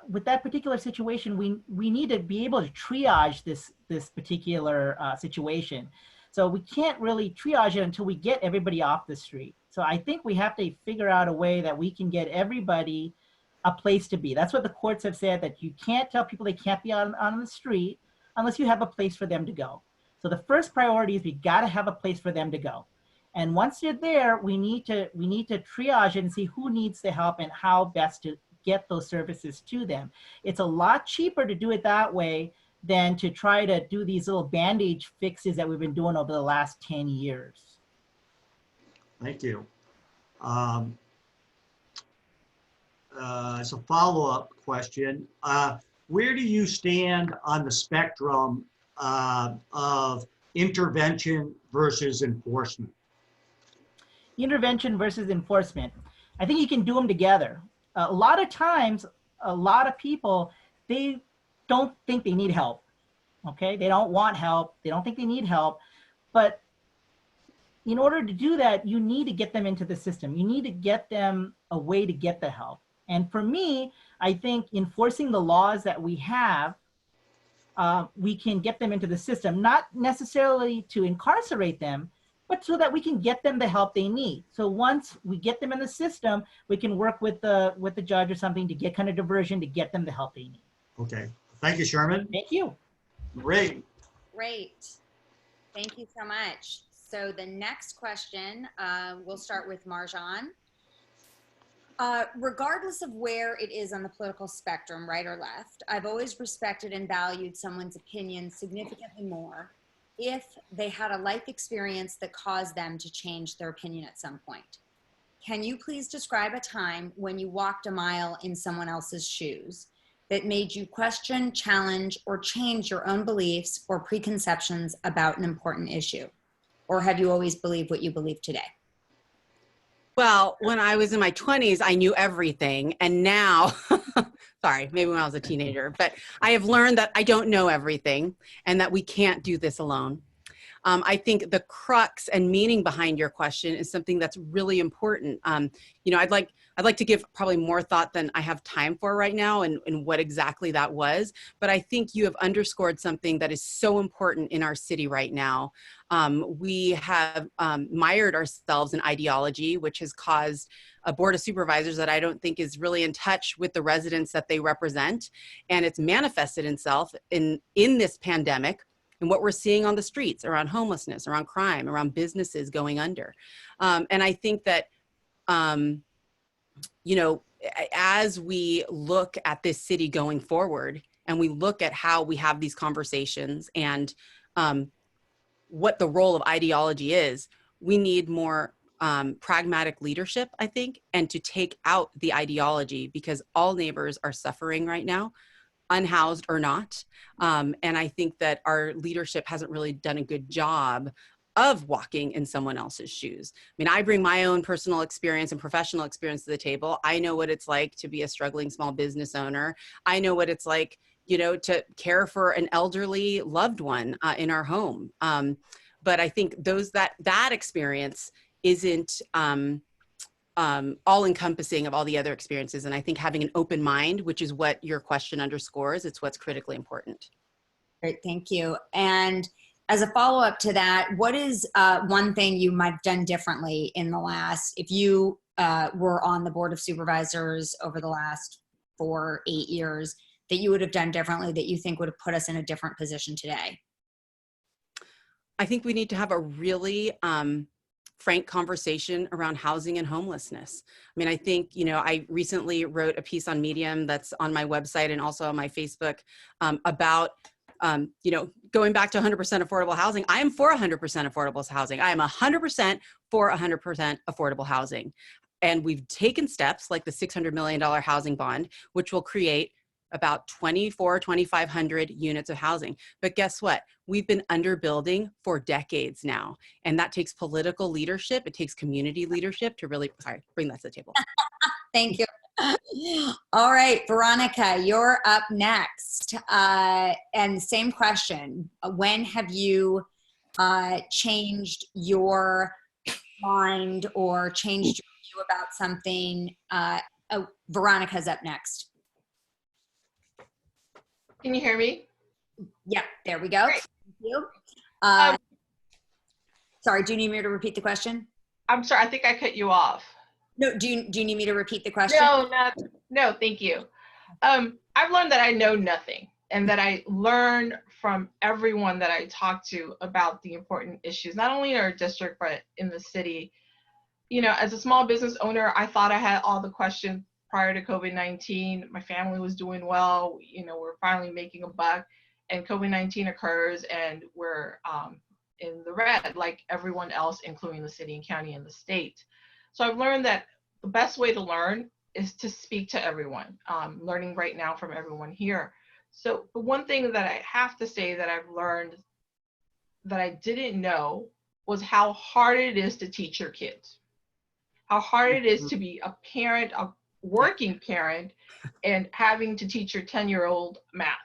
with that particular situation, we need to be able to triage this particular situation. So we can't really triage it until we get everybody off the street. So I think we have to figure out a way that we can get everybody a place to be. That's what the courts have said, that you can't tell people they can't be on the street unless you have a place for them to go. So the first priority is we got to have a place for them to go. And once you're there, we need to triage it and see who needs the help and how best to get those services to them. It's a lot cheaper to do it that way than to try to do these little bandage fixes that we've been doing over the last 10 years. Thank you. As a follow-up question, where do you stand on the spectrum of intervention versus enforcement? Intervention versus enforcement. I think you can do them together. A lot of times, a lot of people, they don't think they need help, okay? They don't want help. They don't think they need help. But in order to do that, you need to get them into the system. You need to get them a way to get the help. And for me, I think enforcing the laws that we have, we can get them into the system, not necessarily to incarcerate them, but so that we can get them the help they need. So once we get them in the system, we can work with the judge or something to get kind of diversion to get them the help they need. Okay. Thank you, Sherman. Thank you. Great. Great. Thank you so much. So the next question, we'll start with Marjan. Regardless of where it is on the political spectrum, right or left, I've always respected and valued someone's opinion significantly more if they had a life experience that caused them to change their opinion at some point. Can you please describe a time when you walked a mile in someone else's shoes that made you question, challenge, or change your own beliefs or preconceptions about an important issue? Or have you always believed what you believe today? Well, when I was in my 20s, I knew everything. And now, sorry, maybe when I was a teenager, but I have learned that I don't know everything and that we can't do this alone. I think the crux and meaning behind your question is something that's really important. You know, I'd like to give probably more thought than I have time for right now and what exactly that was. But I think you have underscored something that is so important in our city right now. We have mired ourselves in ideology, which has caused a Board of Supervisors that I don't think is really in touch with the residents that they represent. And it's manifested itself in this pandemic and what we're seeing on the streets around homelessness, around crime, around businesses going under. And I think that, you know, as we look at this city going forward and we look at how we have these conversations and what the role of ideology is, we need more pragmatic leadership, I think, and to take out the ideology because all neighbors are suffering right now, unhoused or not. And I think that our leadership hasn't really done a good job of walking in someone else's shoes. I mean, I bring my own personal experience and professional experience to the table. I know what it's like to be a struggling small business owner. I know what it's like, you know, to care for an elderly loved one in our home. But I think that experience isn't all encompassing of all the other experiences. And I think having an open mind, which is what your question underscores, it's what's critically important. Great, thank you. And as a follow-up to that, what is one thing you might have done differently in the last, if you were on the Board of Supervisors over the last 4 or 8 years, that you would have done differently that you think would have put us in a different position today? I think we need to have a really frank conversation around housing and homelessness. I mean, I think, you know, I recently wrote a piece on Medium that's on my website and also on my Facebook about, you know, going back to 100% affordable housing. I am for 100% affordable housing. I am 100% for 100% affordable housing. And we've taken steps like the $600 million housing bond, which will create about 2,500 units of housing. But guess what? We've been underbuilding for decades now. And that takes political leadership. It takes community leadership to really, bring that to the table. Thank you. All right, Veronica, you're up next. And same question. When have you changed your mind or changed your view about something? Veronica's up next. Can you hear me? Yep, there we go. Great. Thank you. Sorry, do you need me to repeat the question? I'm sorry, I think I cut you off. No, do you need me to repeat the question? No, thank you. I've learned that I know nothing and that I learn from everyone that I talk to about the important issues, not only in our district, but in the city. You know, as a small business owner, I thought I had all the questions prior to COVID-19. My family was doing well. You know, we're finally making a buck, and COVID-19 occurs and we're in the red like everyone else, including the city and county and the state. So I've learned that the best way to learn is to speak to everyone. Learning right now from everyone here. So the one thing that I have to say that I've learned that I didn't know was how hard it is to teach your kids. How hard it is to be a parent, a working parent, and having to teach your 10-year-old math.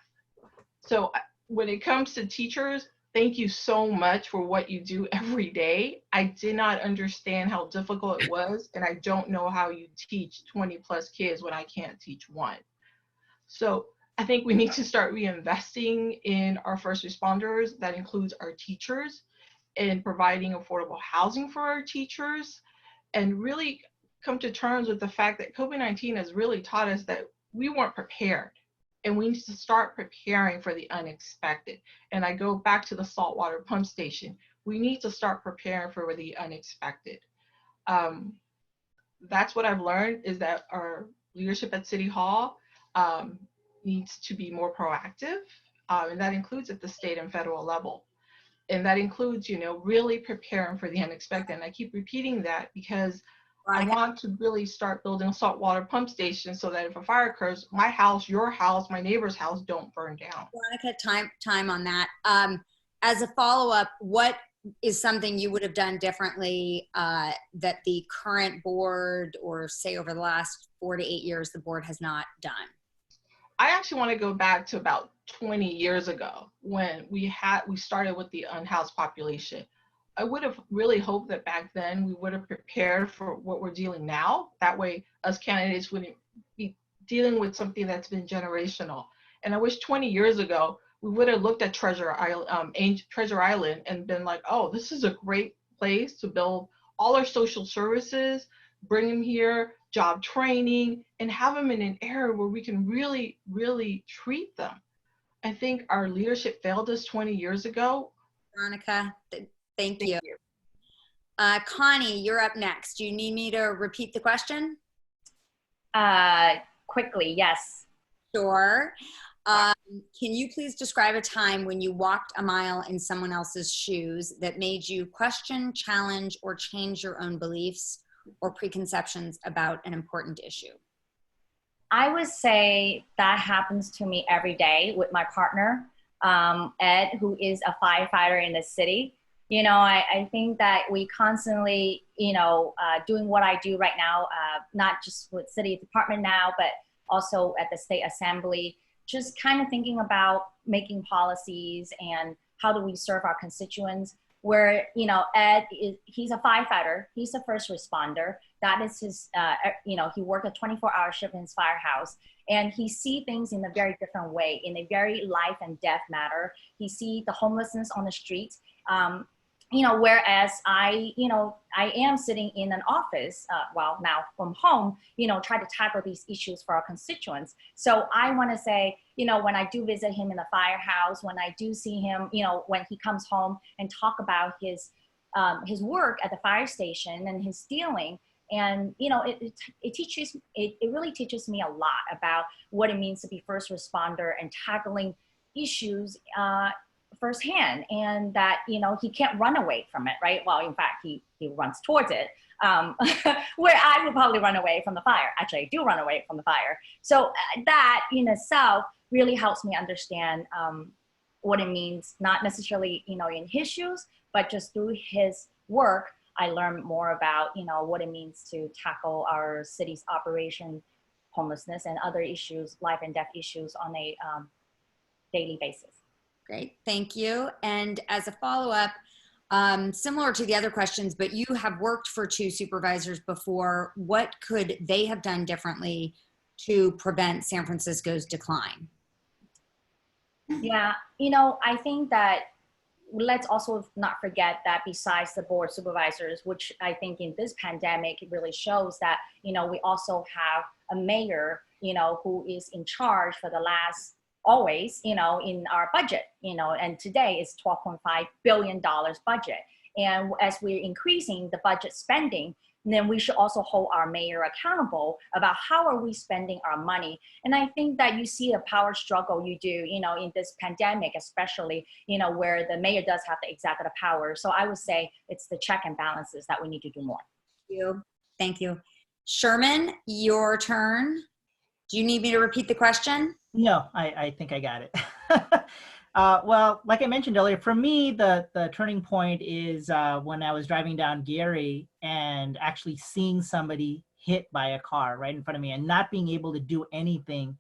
So when it comes to teachers, thank you so much for what you do every day. I did not understand how difficult it was, and I don't know how you teach 20 plus kids when I can't teach one. So I think we need to start reinvesting in our first responders. That includes our teachers, and providing affordable housing for our teachers, and really come to terms with the fact that COVID-19 has really taught us that we weren't prepared. And we need to start preparing for the unexpected. And I go back to the saltwater pump station. We need to start preparing for the unexpected. that's what I've learned, is that our leadership at City Hall needs to be more proactive. And that includes at the state and federal level. And that includes, really preparing for the unexpected. And I keep repeating that because I want to really start building saltwater pump stations so that if a fire occurs, my house, your house, my neighbor's house don't burn down. Veronica, time on that. As a follow-up, what is something you would have done differently that the current board, or say over the last 4 to 8 years, the board has not done? I actually want to go back to about 20 years ago when we started with the unhoused population. I would have really hoped that back then we would have prepared for what we're dealing now. That way, us candidates wouldn't be dealing with something that's been generational. And I wish 20 years ago, we would have looked at Treasure Island and been like, oh, this is a great place to build all our social services, bring them here, job training, and have them in an area where we can really, really treat them. I think our leadership failed us 20 years ago. Veronica, thank you. Connie, you're up next. Do you need me to repeat the question? Quickly, yes. Sure. Can you please describe a time when you walked a mile in someone else's shoes that made you question, challenge, or change your own beliefs or preconceptions about an important issue? I would say that happens to me every day with my partner, Ed, who is a firefighter in the city. I think that we constantly, doing what I do right now, not just with city department now, but also at the state assembly, just kind of thinking about making policies and how do we serve our constituents, where, Ed, he's a firefighter, he's a first responder. That is his, he worked a 24-hour shift in his firehouse, and he see things in a very different way, in a very life and death matter. He see the homelessness on the streets. Whereas I am sitting in an office, now from home, try to tackle these issues for our constituents. So I want to say, when I do visit him in the firehouse, when I do see him, when he comes home and talk about his work at the fire station and his dealing, and it really teaches me a lot about what it means to be first responder and tackling issues firsthand, and that he can't run away from it, right? Well, in fact, he runs towards it, where I would probably run away from the fire. Actually, I do run away from the fire. So that in itself really helps me understand what it means, not necessarily in his shoes, but just through his work, I learned more about what it means to tackle our city's operation, homelessness, and other issues, life and death issues on a daily basis. Great, thank you. And as a follow-up, similar to the other questions, but you have worked for 2 supervisors before. What could they have done differently to prevent San Francisco's decline? Yeah, I think that let's also not forget that besides the board supervisors, which I think in this pandemic, it really shows that, we also have a mayor, who is in charge for the last always, in our budget, and today is $12.5 billion budget. And as we're increasing the budget spending, then we should also hold our mayor accountable about how are we spending our money. And I think that you see a power struggle you do, in this pandemic, especially, where the mayor does have the executive power. So I would say it's the check and balances that we need to do more. Thank you. Sherman, your turn. Do you need me to repeat the question? No, I think I got it. Well, like I mentioned earlier, for me, the turning point is when I was driving down Gary and actually seeing somebody hit by a car right in front of me and not being able to do anything,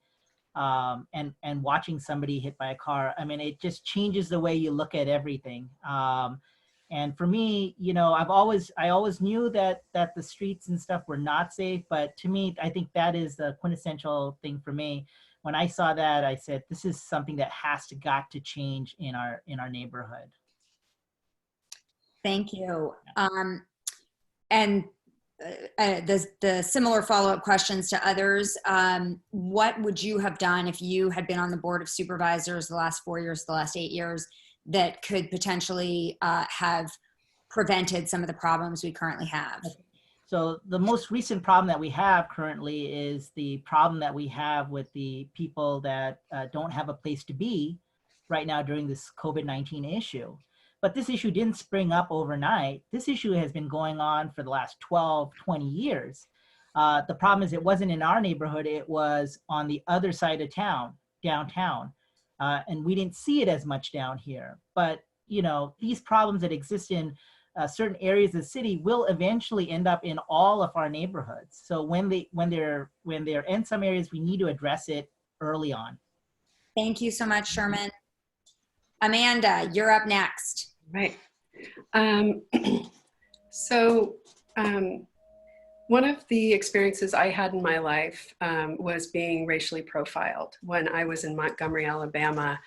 and watching somebody hit by a car. I mean, it just changes the way you look at everything. And for me, I always knew that the streets and stuff were not safe, but to me, I think that is the quintessential thing for me. When I saw that, I said, this is something that got to change in our neighborhood. Thank you. And the similar follow-up questions to others, what would you have done if you had been on the Board of Supervisors the last 4 years, the last 8 years, that could potentially have prevented some of the problems we currently have? So the most recent problem that we have currently is the problem that we have with the people that don't have a place to be right now during this COVID-19 issue. But this issue didn't spring up overnight. This issue has been going on for the last 12, 20 years. The problem is it wasn't in our neighborhood, it was on the other side of town, downtown. And we didn't see it as much down here. But you know, these problems that exist in certain areas of the city will eventually end up in all of our neighborhoods. So when they're in some areas, we need to address it early on. Thank you so much, Sherman. Amanda, you're up next. Right. One of the experiences I had in my life was being racially profiled when I was in Montgomery, Alabama,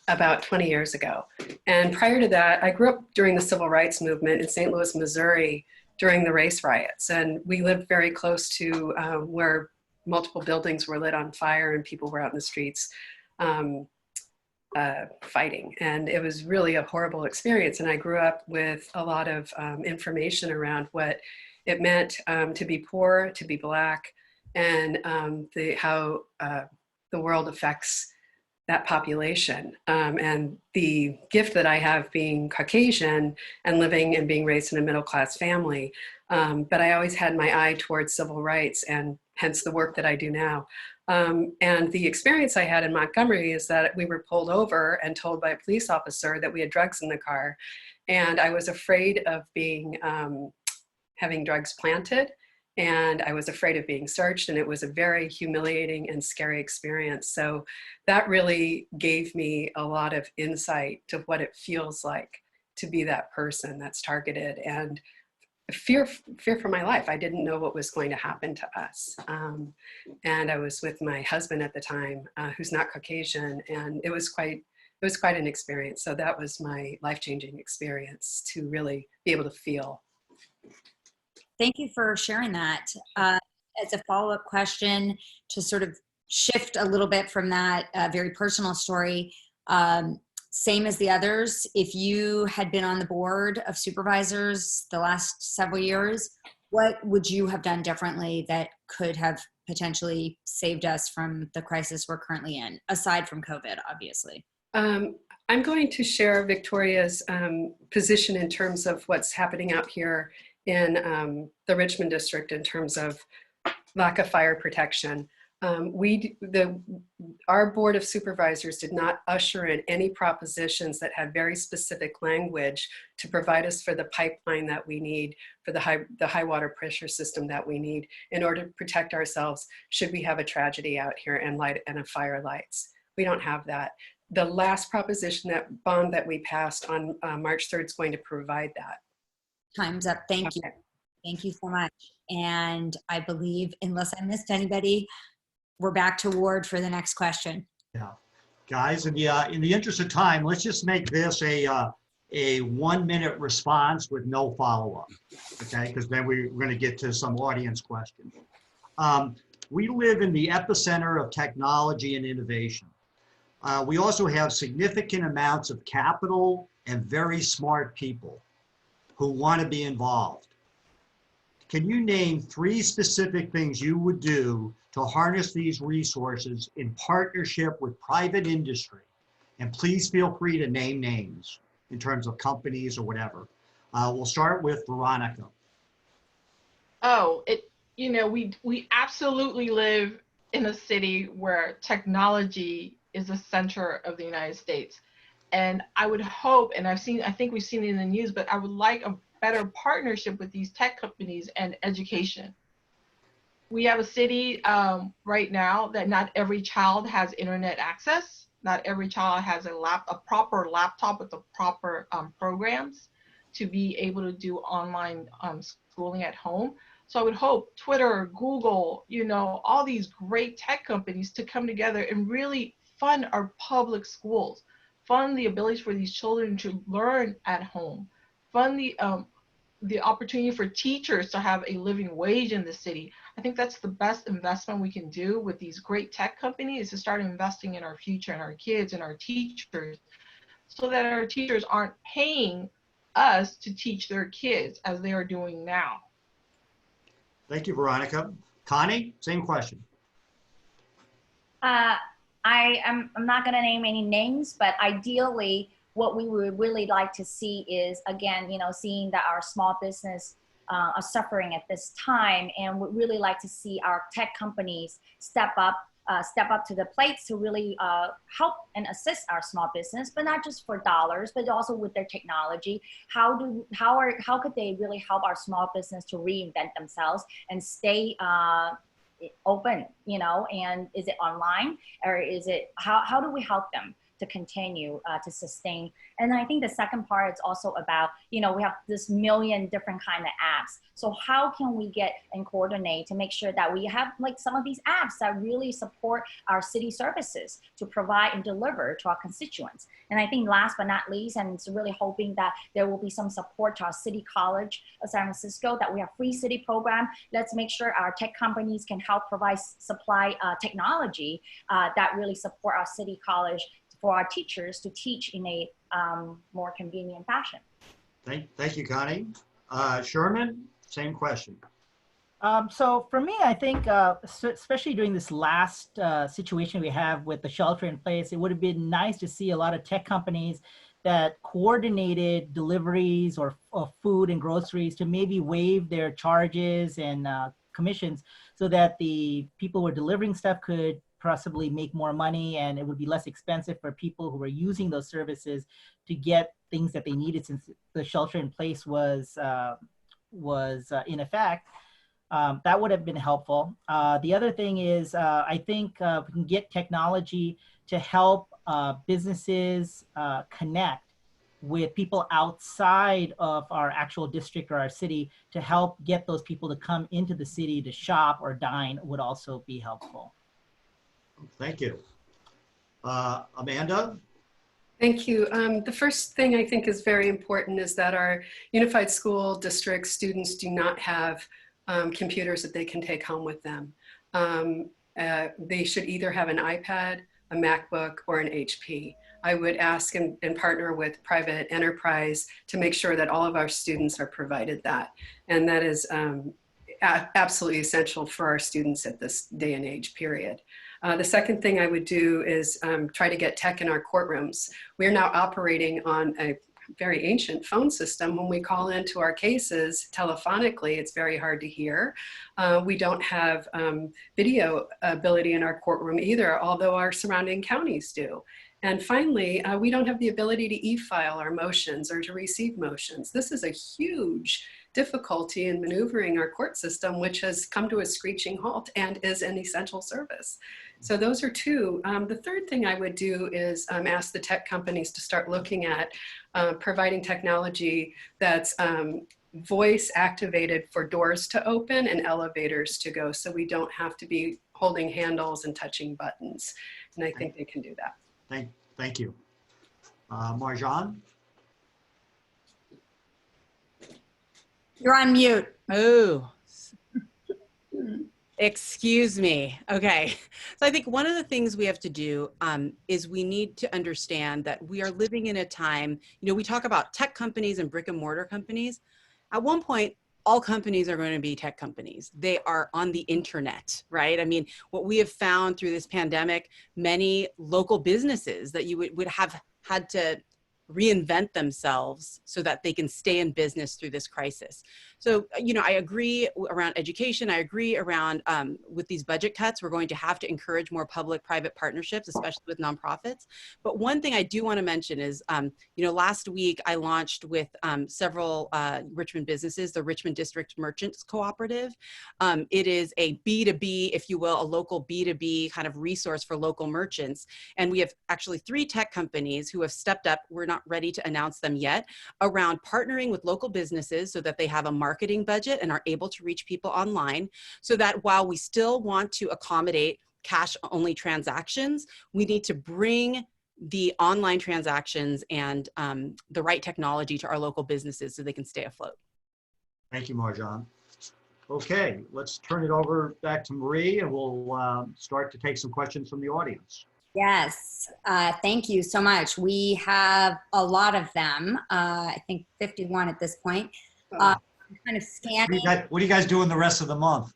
about 20 years ago. And prior to that, I grew up during the civil rights movement in St. Louis, Missouri during the race riots. And we lived very close to where multiple buildings were lit on fire and people were out in the streets fighting. And it was really a horrible experience. And I grew up with a lot of information around what it meant to be poor, to be Black, and how the world affects that population. And the gift that I have being Caucasian and living and being raised in a middle-class family, but I always had my eye towards civil rights and hence the work that I do now. And the experience I had in Montgomery is that we were pulled over and told by a police officer that we had drugs in the car. And I was afraid of being, having drugs planted. And I was afraid of being searched, and it was a very humiliating and scary experience. So that really gave me a lot of insight to what it feels like to be that person that's targeted, and fear for my life. I didn't know what was going to happen to us. And I was with my husband at the time, who's not Caucasian, and it was quite an experience. So that was my life-changing experience, to really be able to feel. Thank you for sharing that. As a follow-up question, to sort of shift a little bit from that very personal story, same as the others, if you had been on the board of supervisors the last several years, what would you have done differently that could have potentially saved us from the crisis we're currently in, aside from COVID, obviously? I'm going to share Victoria's position in terms of what's happening out here in the Richmond district in terms of lack of fire protection. Our Board of Supervisors did not usher in any propositions that had very specific language to provide us for the pipeline that we need, for the high water pressure system that we need in order to protect ourselves should we have a tragedy out here and a fire lights. We don't have that. The last proposition, that bond that we passed on March 3rd, is going to provide that. Time's up. Thank you. Thank you so much. And I believe, unless I missed anybody, we're back to Ward for the next question. Yeah, guys, in the interest of time, let's just make this a 1-minute response with no follow-up, okay? Because then we're going to get to some audience questions. We live in the epicenter of technology and innovation. We also have significant amounts of capital and very smart people who want to be involved. Can you name 3 specific things you would do to harness these resources in partnership with private industry? And please feel free to name names in terms of companies or whatever. We'll start with Veronica. Oh, we absolutely live in a city where technology is the center of the United States. And I would hope, and I think we've seen it in the news, but I would like a better partnership with these tech companies and education. We have a city right now that not every child has internet access. Not every child has a proper laptop with the proper programs to be able to do online schooling at home. So I would hope Twitter, Google, all these great tech companies to come together and really fund our public schools, fund the abilities for these children to learn at home, fund the opportunity for teachers to have a living wage in the city. I think that's the best investment we can do with these great tech companies, is to start investing in our future and our kids and our teachers, so that our teachers aren't paying us to teach their kids as they are doing now. Thank you, Veronica. Connie, same question. I'm not going to name any names, but ideally, what we would really like to see is, again, seeing that our small business are suffering at this time, and would really like to see our tech companies step up to the plate to really help and assist our small business, but not just for dollars, but also with their technology. How could they really help our small business to reinvent themselves and stay open, and is it online, or is it, how do we help them to continue to sustain? And I think the second part is also about, we have this million different kind of apps. So how can we get and coordinate to make sure that we have like some of these apps that really support our city services to provide and deliver to our constituents? And I think last but not least, and it's really hoping that there will be some support to our City College of San Francisco, that we have free city program. Let's make sure our tech companies can help provide supply technology that really support our City College for our teachers to teach in a more convenient fashion. Thank you, Connie. Sherman, same question. So for me, I think, especially during this last situation we have with the shelter in place, it would have been nice to see a lot of tech companies that coordinated deliveries or food and groceries to maybe waive their charges and commissions, so that the people who are delivering stuff could possibly make more money, and it would be less expensive for people who were using those services to get things that they needed, since the shelter in place was in effect. That would have been helpful. The other thing is, I think we can get technology to help businesses connect with people outside of our actual district or our city, to help get those people to come into the city to shop or dine would also be helpful. Thank you. Amanda? Thank you. The first thing I think is very important is that our unified school district students do not have computers that they can take home with them. They should either have an iPad, a MacBook, or an HP. I would ask and partner with private enterprise to make sure that all of our students are provided that. And that is absolutely essential for our students at this day and age period. The second thing I would do is try to get tech in our courtrooms. We're now operating on a very ancient phone system. When we call into our cases telephonically, it's very hard to hear. We don't have video ability in our courtroom either, although our surrounding counties do. And finally, we don't have the ability to e-file our motions or to receive motions. This is a huge difficulty in maneuvering our court system, which has come to a screeching halt and is an essential service. So those are two. The third thing I would do is ask the tech companies to start looking at providing technology that's voice activated for doors to open and elevators to go, so we don't have to be holding handles and touching buttons. And I think they can do that. Thank you. Marjan? You're on mute. Oh, excuse me. Okay. So I think one of the things we have to do is we need to understand that we are living in a time, we talk about tech companies and brick and mortar companies. At one point, all companies are going to be tech companies. They are on the internet, right? I mean, what we have found through this pandemic, many local businesses that you would have had to reinvent themselves so that they can stay in business through this crisis. So, I agree around education. I agree around with these budget cuts, we're going to have to encourage more public-private partnerships, especially with nonprofits. But one thing I do want to mention is, last week I launched with several Richmond businesses, the Richmond District Merchants Cooperative. It is a B2B, if you will, a local B2B kind of resource for local merchants. And we have actually 3 tech companies who have stepped up. We're not ready to announce them yet, around partnering with local businesses so that they have a marketing budget and are able to reach people online, so that while we still want to accommodate cash only transactions, we need to bring the online transactions and the right technology to our local businesses so they can stay afloat. Thank you, Marjan. Okay, let's turn it over back to Marie, and we'll start to take some questions from the audience. Yes, thank you so much. We have a lot of them, I think 51 at this point. kind of scanning. What are you guys doing the rest of the month?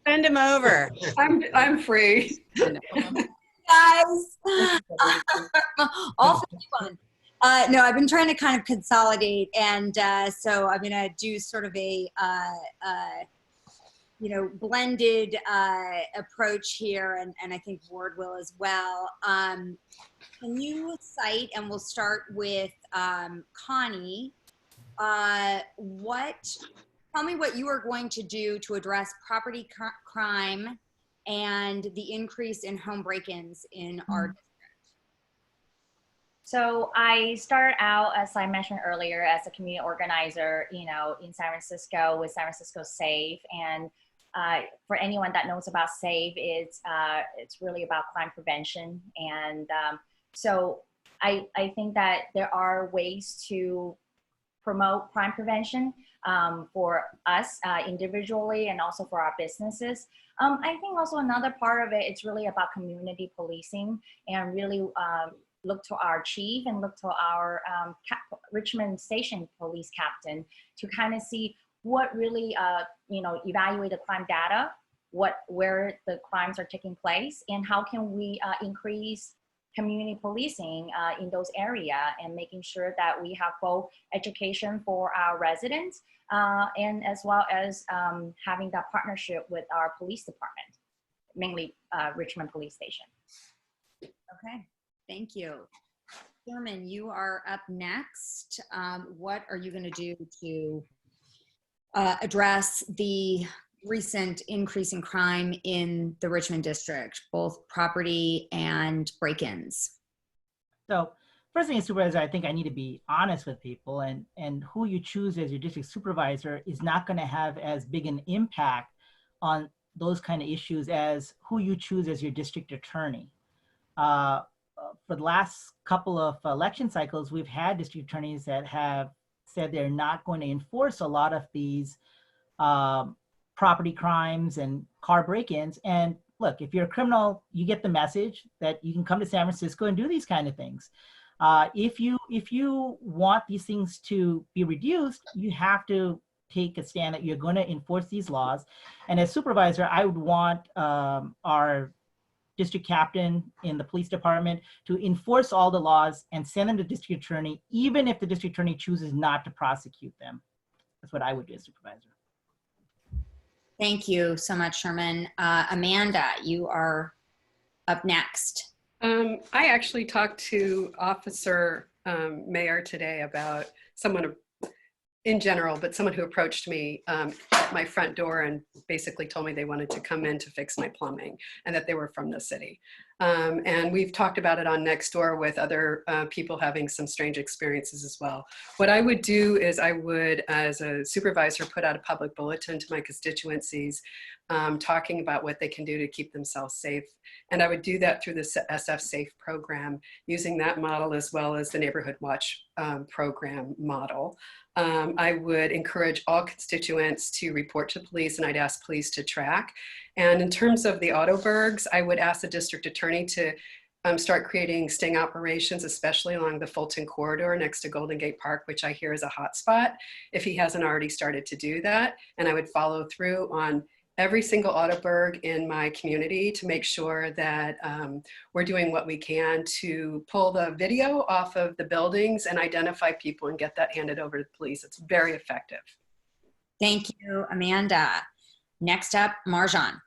Send him over. I'm free. Guys, all 51. No, I've been trying to kind of consolidate, and so I'm going to do sort of a blended approach here, and I think Ward will as well. Can you cite, and we'll start with Connie, tell me what you are going to do to address property crime and the increase in home break-ins in our district. So I started out, as I mentioned earlier, as a community organizer, in San Francisco with San Francisco SAFE. And for anyone that knows about SAFE, it's really about crime prevention. And so I think that there are ways to promote crime prevention for us individually and also for our businesses. I think also another part of it, it's really about community policing and really look to our chief and look to our Richmond Station police captain to kind of see what really, evaluate the crime data, where the crimes are taking place, and how can we increase community policing in those areas, and making sure that we have both education for our residents and as well as having that partnership with our police department, mainly Richmond Police Station. Okay, thank you. Sherman, you are up next. What are you going to do to address the recent increase in crime in the Richmond district, both property and break-ins? So first thing as supervisor, I think I need to be honest with people, and who you choose as your district supervisor is not going to have as big an impact on those kind of issues as who you choose as your district attorney. For the last couple of election cycles, we've had district attorneys that have said they're not going to enforce a lot of these property crimes and car break-ins. And look, if you're a criminal, you get the message that you can come to San Francisco and do these kind of things. If you want these things to be reduced, you have to take a stand that you're going to enforce these laws. And as supervisor, I would want our district captain in the police department to enforce all the laws and send them to district attorney, even if the district attorney chooses not to prosecute them. That's what I would do as supervisor. Thank you so much, Sherman. Amanda, you are up next. I actually talked to Officer Mayor today about someone in general, but someone who approached me at my front door and basically told me they wanted to come in to fix my plumbing and that they were from the city. And we've talked about it on Nextdoor with other people having some strange experiences as well. What I would do is I would, as a supervisor, put out a public bulletin to my constituencies talking about what they can do to keep themselves safe. And I would do that through the SF Safe program, using that model as well as the Neighborhood Watch program model. I would encourage all constituents to report to police, and I'd ask police to track. And in terms of the Autobergs, I would ask the district attorney to start creating sting operations, especially along the Fulton corridor next to Golden Gate Park, which I hear is a hot spot, if he hasn't already started to do that. And I would follow through on every single Autoberg in my community to make sure that we're doing what we can to pull the video off of the buildings and identify people and get that handed over to the police. It's very effective. Thank you, Amanda. Next up, Marjan.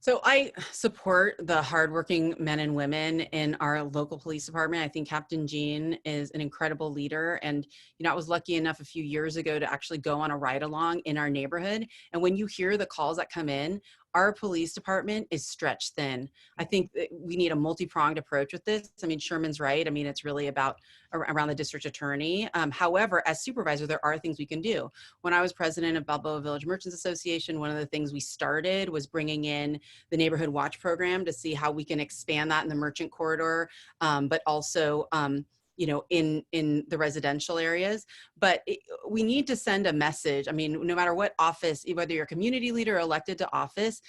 So I support the hardworking men and women in our local police department. I think Captain Jean is an incredible leader. And, I was lucky enough a few years ago to actually go on a ride along in our neighborhood. And when you hear the calls that come in, our police department is stretched thin. I think that we need a multi-pronged approach with this. I mean, Sherman's right. I mean, it's really about around the district attorney. However, as supervisor, there are things we can do. When I was president of Balboa Village Merchants Association, one of the things we started was bringing in the Neighborhood Watch program to see how we can expand that in the merchant corridor, but also in the residential areas. But we need to send a message. I mean, no matter what office, whether you're a community leader or elected to office,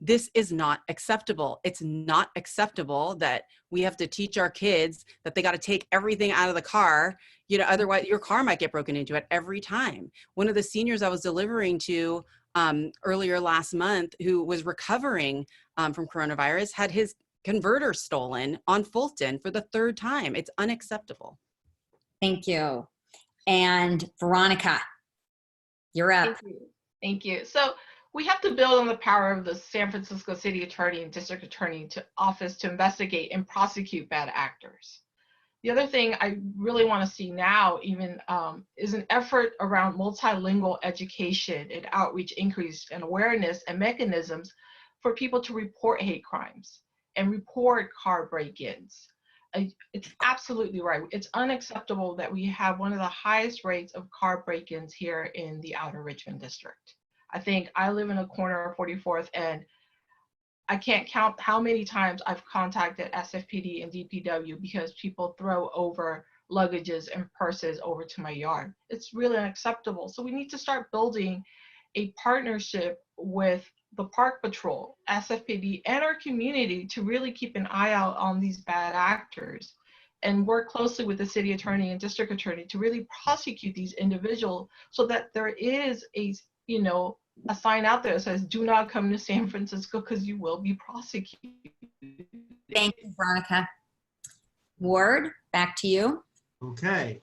This is not acceptable. It's not acceptable that we have to teach our kids that they got to take everything out of the car, you know, otherwise your car might get broken into at every time. One of the seniors I was delivering to earlier last month, who was recovering from coronavirus, had his converter stolen on Fulton for the 3rd time. It's unacceptable. Thank you. And Veronica, you're up. Thank you. Thank you. So we have to build on the power of the San Francisco City Attorney and District Attorney office to investigate and prosecute bad actors. The other thing I really want to see now even is an effort around multilingual education and outreach increase and awareness and mechanisms for people to report hate crimes and report car break-ins. It's absolutely right. It's unacceptable that we have one of the highest rates of car break-ins here in the outer Richmond district. I think I live in a corner of 44th, and I can't count how many times I've contacted SFPD and DPW because people throw over luggages and purses over to my yard. It's really unacceptable. So we need to start building a partnership with the Park Patrol, SFPD, and our community to really keep an eye out on these bad actors and work closely with the city attorney and district attorney to really prosecute these individuals so that there is a, you know, a sign out there that says, do not come to San Francisco because you will be prosecuted. Thank you, Veronica. Ward, back to you. Okay,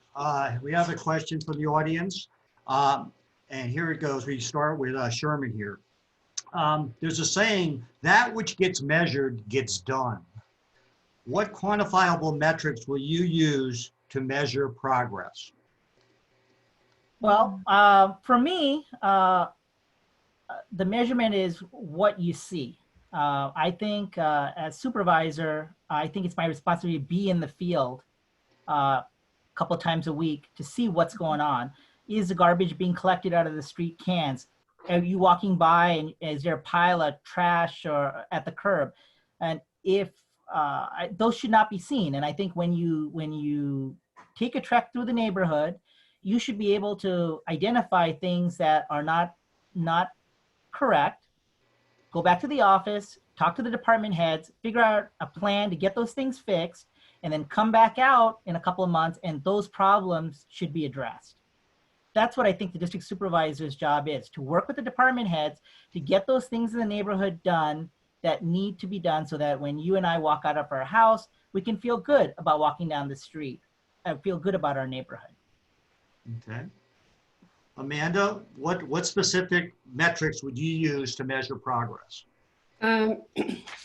we have a question from the audience. And here it goes. We start with Sherman here. There's a saying, that which gets measured gets done. What quantifiable metrics will you use to measure progress? Well, for me, the measurement is what you see. I think as supervisor, I think it's my responsibility to be in the field a couple of times a week to see what's going on. Is the garbage being collected out of the street cans? Are you walking by and is there a pile of trash or at the curb? And if those should not be seen. And I think when you take a trek through the neighborhood, you should be able to identify things that are not correct, go back to the office, talk to the department heads, figure out a plan to get those things fixed, and then come back out in a couple of months and those problems should be addressed. That's what I think the district supervisor's job is, to work with the department heads to get those things in the neighborhood done that need to be done so that when you and I walk out of our house, we can feel good about walking down the street and feel good about our neighborhood. Okay. Amanda, what specific metrics would you use to measure progress?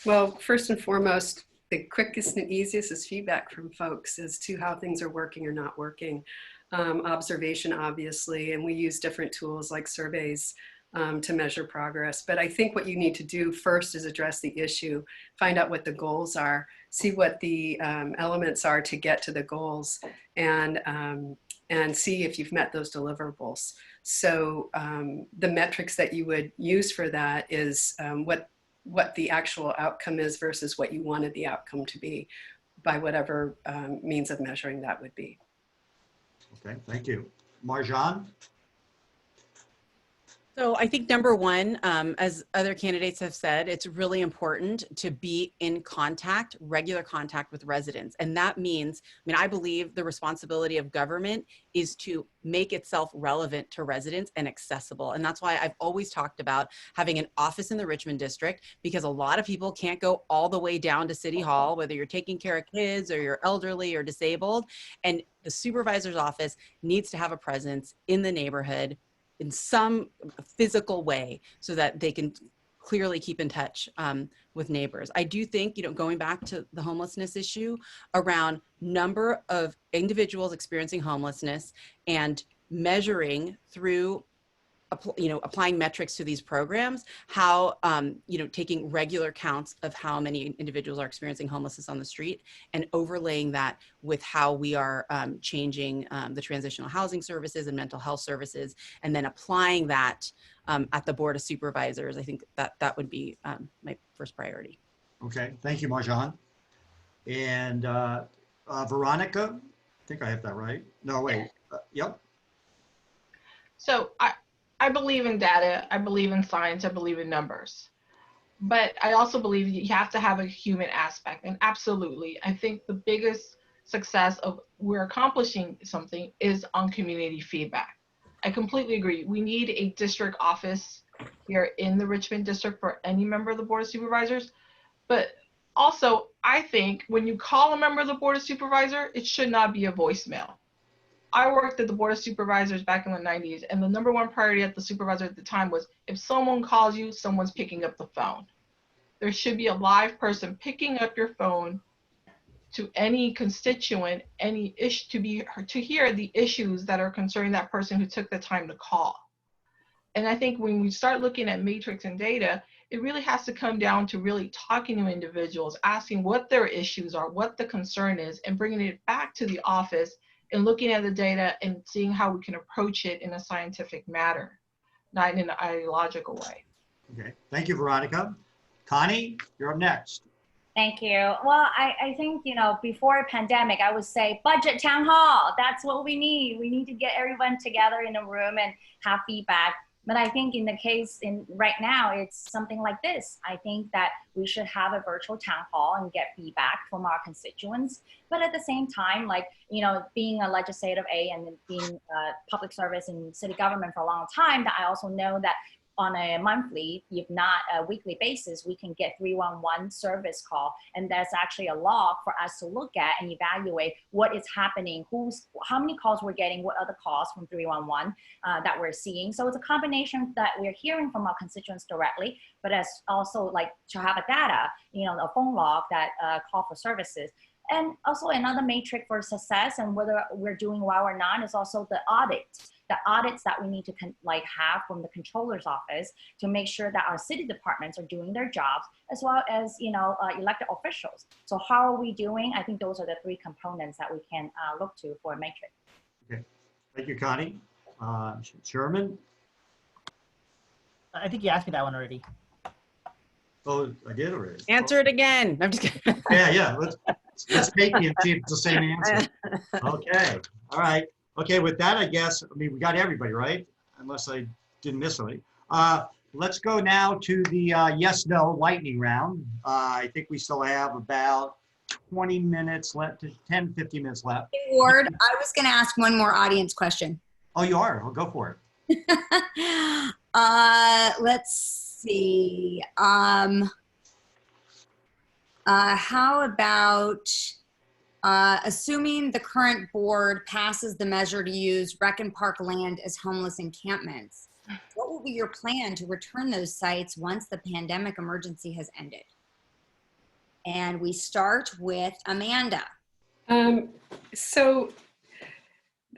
Well, first and foremost, the quickest and easiest is feedback from folks as to how things are working or not working. Observation, obviously, and we use different tools like surveys to measure progress. But I think what you need to do first is address the issue, find out what the goals are, see what the elements are to get to the goals, and see if you've met those deliverables. So the metrics that you would use for that is what the actual outcome is versus what you wanted the outcome to be by whatever means of measuring that would be. Okay, thank you. Marjan? So I think number one, as other candidates have said, it's really important to be in contact, regular contact with residents. And that means, I mean, I believe the responsibility of government is to make itself relevant to residents and accessible. And that's why I've always talked about having an office in the Richmond district, because a lot of people can't go all the way down to City Hall, whether you're taking care of kids or you're elderly or disabled. And the supervisor's office needs to have a presence in the neighborhood in some physical way so that they can clearly keep in touch with neighbors. I do think, you know, going back to the homelessness issue around number of individuals experiencing homelessness and measuring through, you know, applying metrics to these programs, how, you know, taking regular counts of how many individuals are experiencing homelessness on the street and overlaying that with how we are changing the transitional housing services and mental health services, and then applying that at the Board of Supervisors. I think that would be my first priority. Okay, thank you, Marjan. And Veronica, I think I have that right. No, wait, yep. So I believe in data, I believe in science, I believe in numbers. But I also believe you have to have a human aspect. And absolutely, I think the biggest success of we're accomplishing something is on community feedback. I completely agree. We need a district office here in the Richmond district for any member of the Board of Supervisors. But also, I think when you call a member of the Board of Supervisor, it should not be a voicemail. I worked at the Board of Supervisors back in the 90s, and the number one priority at the supervisor at the time was if someone calls you, someone's picking up the phone. There should be a live person picking up your phone to any constituent, any issue to hear the issues that are concerning that person who took the time to call. And I think when we start looking at matrix and data, it really has to come down to really talking to individuals, asking what their issues are, what the concern is, and bringing it back to the office and looking at the data and seeing how we can approach it in a scientific manner, not in an ideological way. Okay, thank you, Veronica. Connie, you're up next. Thank you. Well, I think, you know, before a pandemic, I would say budget town hall. That's what we need. We need to get everyone together in a room and have feedback. But I think in the case right now, it's something like this. I think that we should have a virtual town hall and get feedback from our constituents. But at the same time, like, you know, being a legislative aide and being public service in city government for a long time, that I also know that on a monthly, if not a weekly basis, we can get 311 service call. And that's actually a log for us to look at and evaluate what is happening, how many calls we're getting, what other calls from 311 that we're seeing. So it's a combination that we're hearing from our constituents directly, but as also like to have a data, you know, a phone log that call for services. And also another metric for success and whether we're doing well or not is also the audits. The audits that we need to have from the controller's office to make sure that our city departments are doing their jobs, as well as, you know, elected officials. So how are we doing? I think those are the three components that we can look to for a matrix. Okay, thank you, Connie. Sherman? I think you asked me that one already. Oh, I did already. Answer it again. I'm just kidding. Yeah. Let's take it and see if it's the same answer. Okay. All right. Okay. With that, I guess, I mean, we got everybody, right? Unless I didn't miss somebody. Let's go now to the yes/no lightning round. I think we still have about 20 minutes left, 10, 15 minutes left. Ward, I was going to ask one more audience question. Oh, you are? Well, go for it. Let's see. How about assuming the current board passes the measure to use rec and park land as homeless encampments, what will be your plan to return those sites once the pandemic emergency has ended? And we start with Amanda. So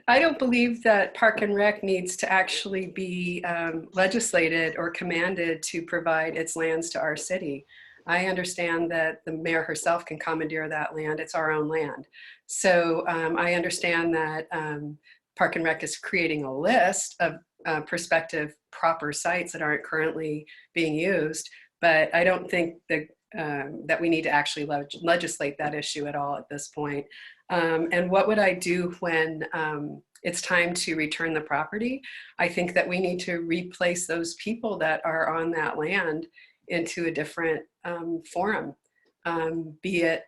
I don't believe that Park and Rec needs to actually be legislated or commanded to provide its lands to our city. I understand that the mayor herself can commandeer that land. It's our own land. So I understand that Park and Rec is creating a list of prospective proper sites that aren't currently being used, but I don't think that, that we need to actually legislate that issue at all at this point. And what would I do when it's time to return the property? I think that we need to replace those people that are on that land into a different forum, be it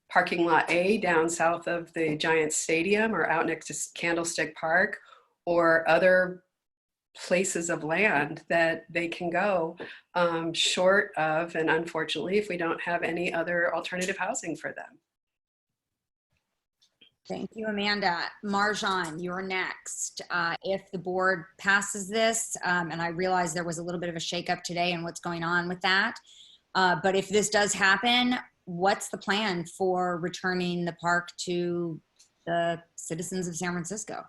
parking lot A down south of the Giants Stadium or out next to Candlestick Park, or other places of land that they can go short of, and unfortunately, if we don't have any other alternative housing for them. Thank you, Amanda. Marjan, you're next. If the board passes this, and I realize there was a little bit of a shakeup today and what's going on with that, but if this does happen, what's the plan for returning the park to the citizens of San Francisco?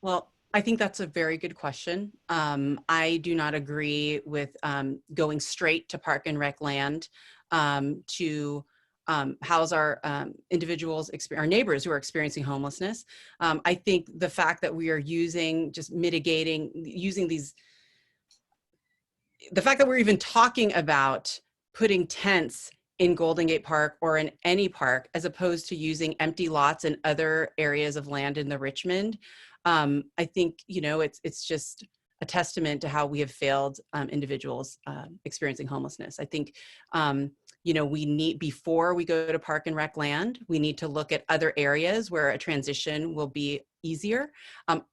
Well, I think that's a very good question. I do not agree with going straight to park and rec land to house our individuals, our neighbors who are experiencing homelessness. I think the fact that we are using, just mitigating, using these, the fact that we're even talking about putting tents in Golden Gate Park or in any park, as opposed to using empty lots in other areas of land in the Richmond, I think, you know, it's just a testament to how we have failed individuals experiencing homelessness. I think, you know, we need, before we go to park and rec land, we need to look at other areas where a transition will be easier.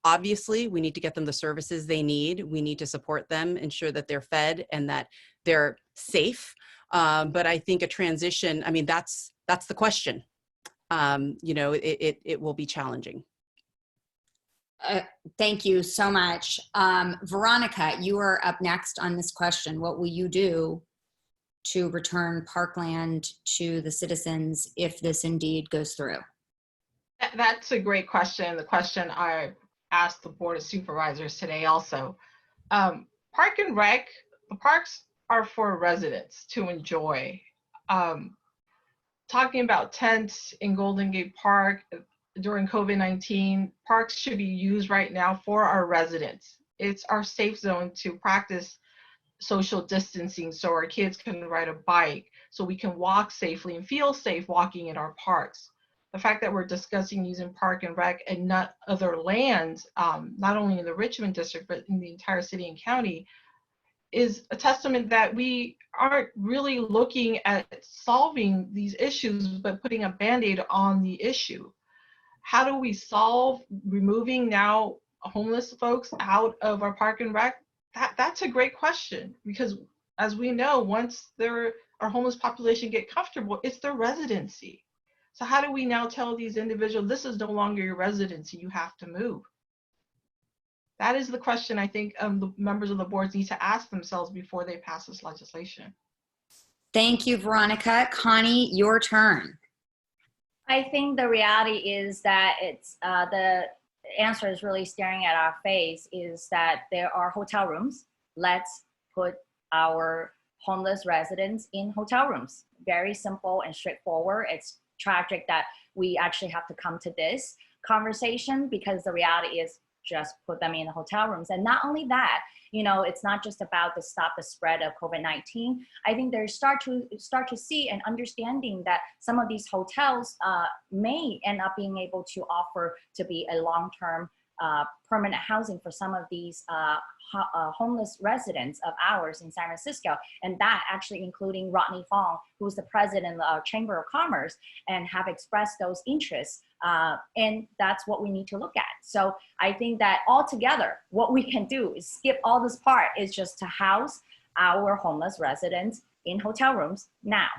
Obviously, we need to get them the services they need. We need to support them, ensure that they're fed and that they're safe. But I think a transition, I mean, that's the question. You know, it will be challenging. Thank you so much. Veronica, you are up next on this question. What will you do to return parkland to the citizens if this indeed goes through? That's a great question. The question I asked the Board of Supervisors today also. Park and rec, the parks are for residents to enjoy. Talking about tents in Golden Gate Park during COVID-19, parks should be used right now for our residents. It's our safe zone to practice social distancing so our kids can ride a bike, so we can walk safely and feel safe walking in our parks. The fact that we're discussing using park and rec and not other lands, not only in the Richmond district, but in the entire city and county, is a testament that we aren't really looking at solving these issues, but putting a Band-Aid on the issue. How do we solve removing now homeless folks out of our park and rec? That's a great question, because as we know, once our homeless population get comfortable, it's their residency. So how do we now tell these individuals, this is no longer your residency, you have to move? That is the question I think the members of the boards need to ask themselves before they pass this legislation. Thank you, Veronica. Connie, your turn. I think the reality is that it's the answer is really staring at our face, is that there are hotel rooms. Let's put our homeless residents in hotel rooms. Very simple and straightforward. It's tragic that we actually have to come to this conversation, because the reality is just put them in the hotel rooms. And not only that, you know, it's not just about to stop the spread of COVID-19. I think there's start to see an understanding that some of these hotels may end up being able to offer to be a long-term permanent housing for some of these homeless residents of ours in San Francisco, and that actually including Rodney Fong, who's the president of Chamber of Commerce, and have expressed those interests, and that's what we need to look at. So I think that altogether, what we can do is skip all this part, is just to house our homeless residents in hotel rooms now.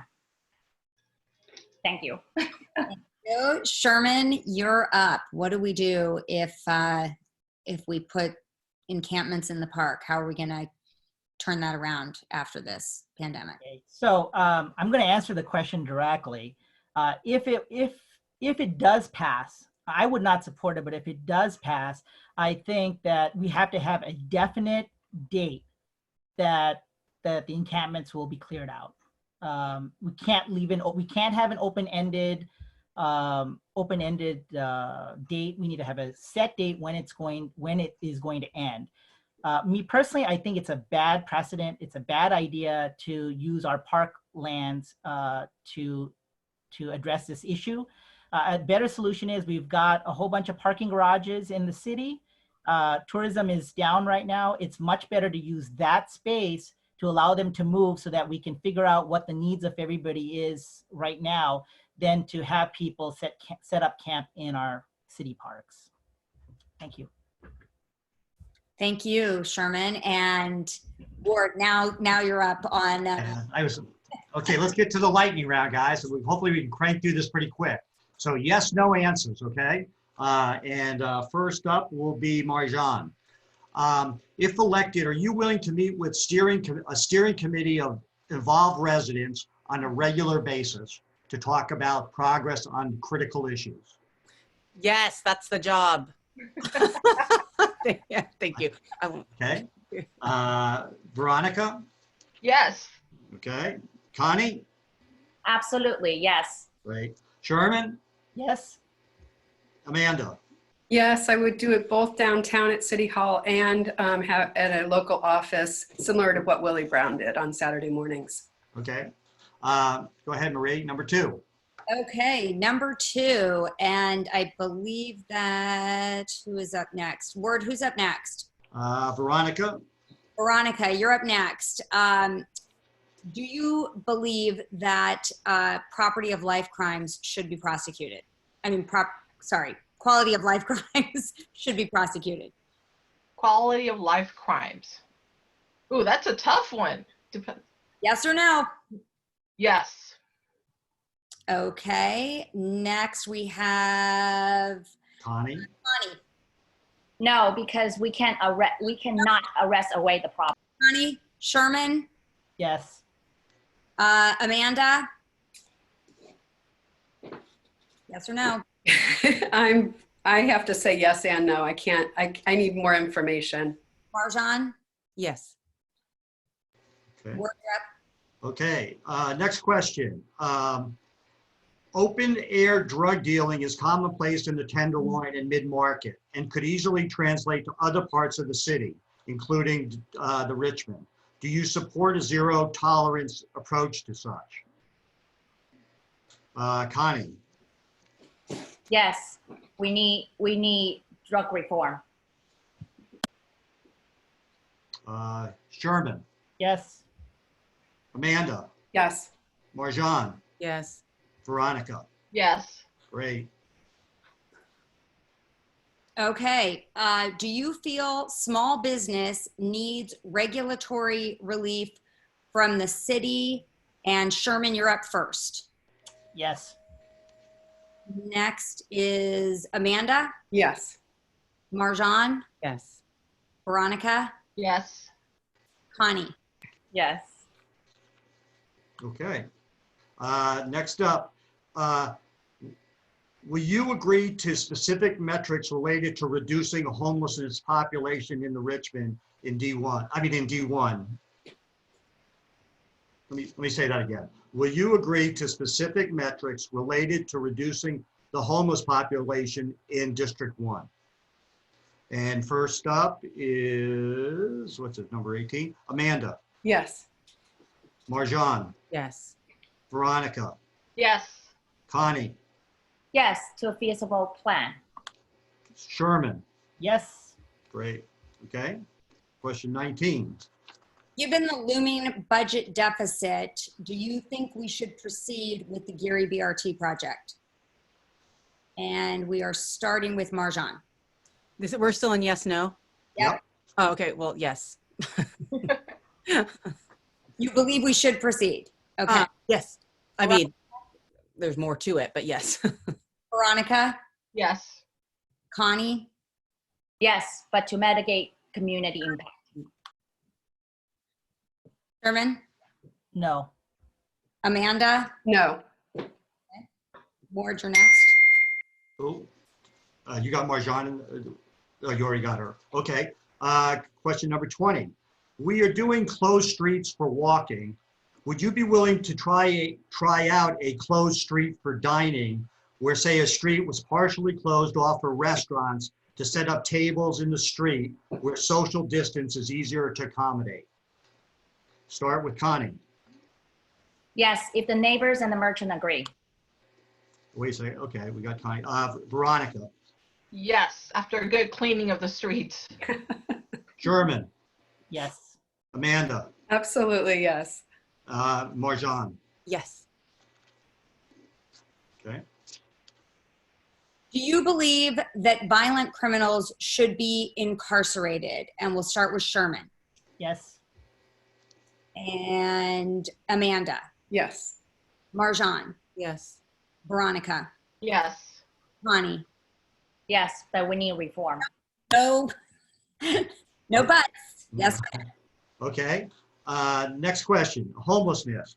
Thank you. Sherman, you're up. What do we do if we put encampments in the park? How are we going to turn that around after this pandemic? Okay. So I'm going to answer the question directly. If it does pass, I would not support it, but if it does pass, I think that we have to have a definite date that the encampments will be cleared out. We can't have an open-ended date. We need to have a set date when it is going to end. Me personally, I think it's a bad precedent. It's a bad idea to use our park lands to address this issue. A better solution is we've got a whole bunch of parking garages in the city. Tourism is down right now. It's much better to use that space to allow them to move so that we can figure out what the needs of everybody is right now, than to have people set up camp in our city parks. Thank you. Thank you, Sherman. And Board, now you're up on. Okay, let's get to the lightning round, guys. And hopefully we can crank through this pretty quick. So yes, no answers, okay? First up will be Marjan. If elected, are you willing to meet with a steering committee of involved residents on a regular basis to talk about progress on critical issues? Yes, that's the job. Yeah, thank you. Okay. Veronica? Yes. Okay. Connie? Absolutely, yes. Great. Sherman? Yes. Amanda? Yes, I would do it both downtown at City Hall and have at a local office, similar to what Willie Brown did on Saturday mornings. Okay. Go ahead, Marie. Number 2. Okay, number 2, and I believe that, who is up next? Word, who's up next? Veronica? Veronica, you're up next. Do you believe that property of life crimes should be prosecuted? I mean, quality of life crimes should be prosecuted. Quality of life crimes. Ooh, that's a tough one. Depends. Yes or no? Yes. Okay, next we have Connie? Connie. No, because we cannot arrest away the property. Connie, Sherman, Yes. Amanda? Yes or no? I have to say yes and no. I can't, I need more information. Marjan? Yes. Okay. Word rep? Okay, next question. Open air drug dealing is commonplace in the Tenderloin and mid-market and could easily translate to other parts of the city, including the Richmond. Do you support a zero tolerance approach to such? Connie? Yes, we need drug reform. Sherman? Yes. Amanda? Yes. Marjan? Yes. Veronica? Yes. Great. Okay, do you feel small business needs regulatory relief from the city? And Sherman, you're up first. Yes. Next is Amanda, Yes. Marjan, Yes. Veronica, Yes. Connie. Yes. Okay. Next up, will you agree to specific metrics related to reducing homelessness population in the Richmond in D1? I mean, in D1. Let me say that again. Will you agree to specific metrics related to reducing the homeless population in District 1? And first up is, what's it, number 18? Amanda, Yes. Marjan, Yes. Veronica, Yes. Connie, Yes, to a feasible plan. Sherman. Yes. Great. Okay. Question 19. Given the looming budget deficit, do you think we should proceed with the Geary BRT project? And we are starting with Marjan. We're still in yes, no? Yep. Oh, okay. Well, yes. You believe we should proceed? Okay. Yes. I mean, there's more to it, but yes. Veronica, Yes. Connie, Yes, but to mitigate community impact. Sherman, No. Amanda, No. Ward, you're next. Oh, you got Marjan. Oh, you already got her. Okay. Question number 20. We are doing closed streets for walking. Would you be willing to try out a closed street for dining, where, say, a street was partially closed off for restaurants to set up tables in the street where social distance is easier to accommodate? Start with Connie. Yes, if the neighbors and the merchant agree. Wait a second. Okay, we got Connie. Veronica. Yes. After a good cleaning of the streets. Sherman. Yes. Amanda. Absolutely yes. Marjan. Yes. Okay. Do you believe that violent criminals should be incarcerated? And we'll start with Sherman. Yes. And Amanda, Yes. Marjan, Yes. Veronica, Yes. Connie. Yes, but we need reform. No, no buts. Yes. Okay. Next question. Homelessness.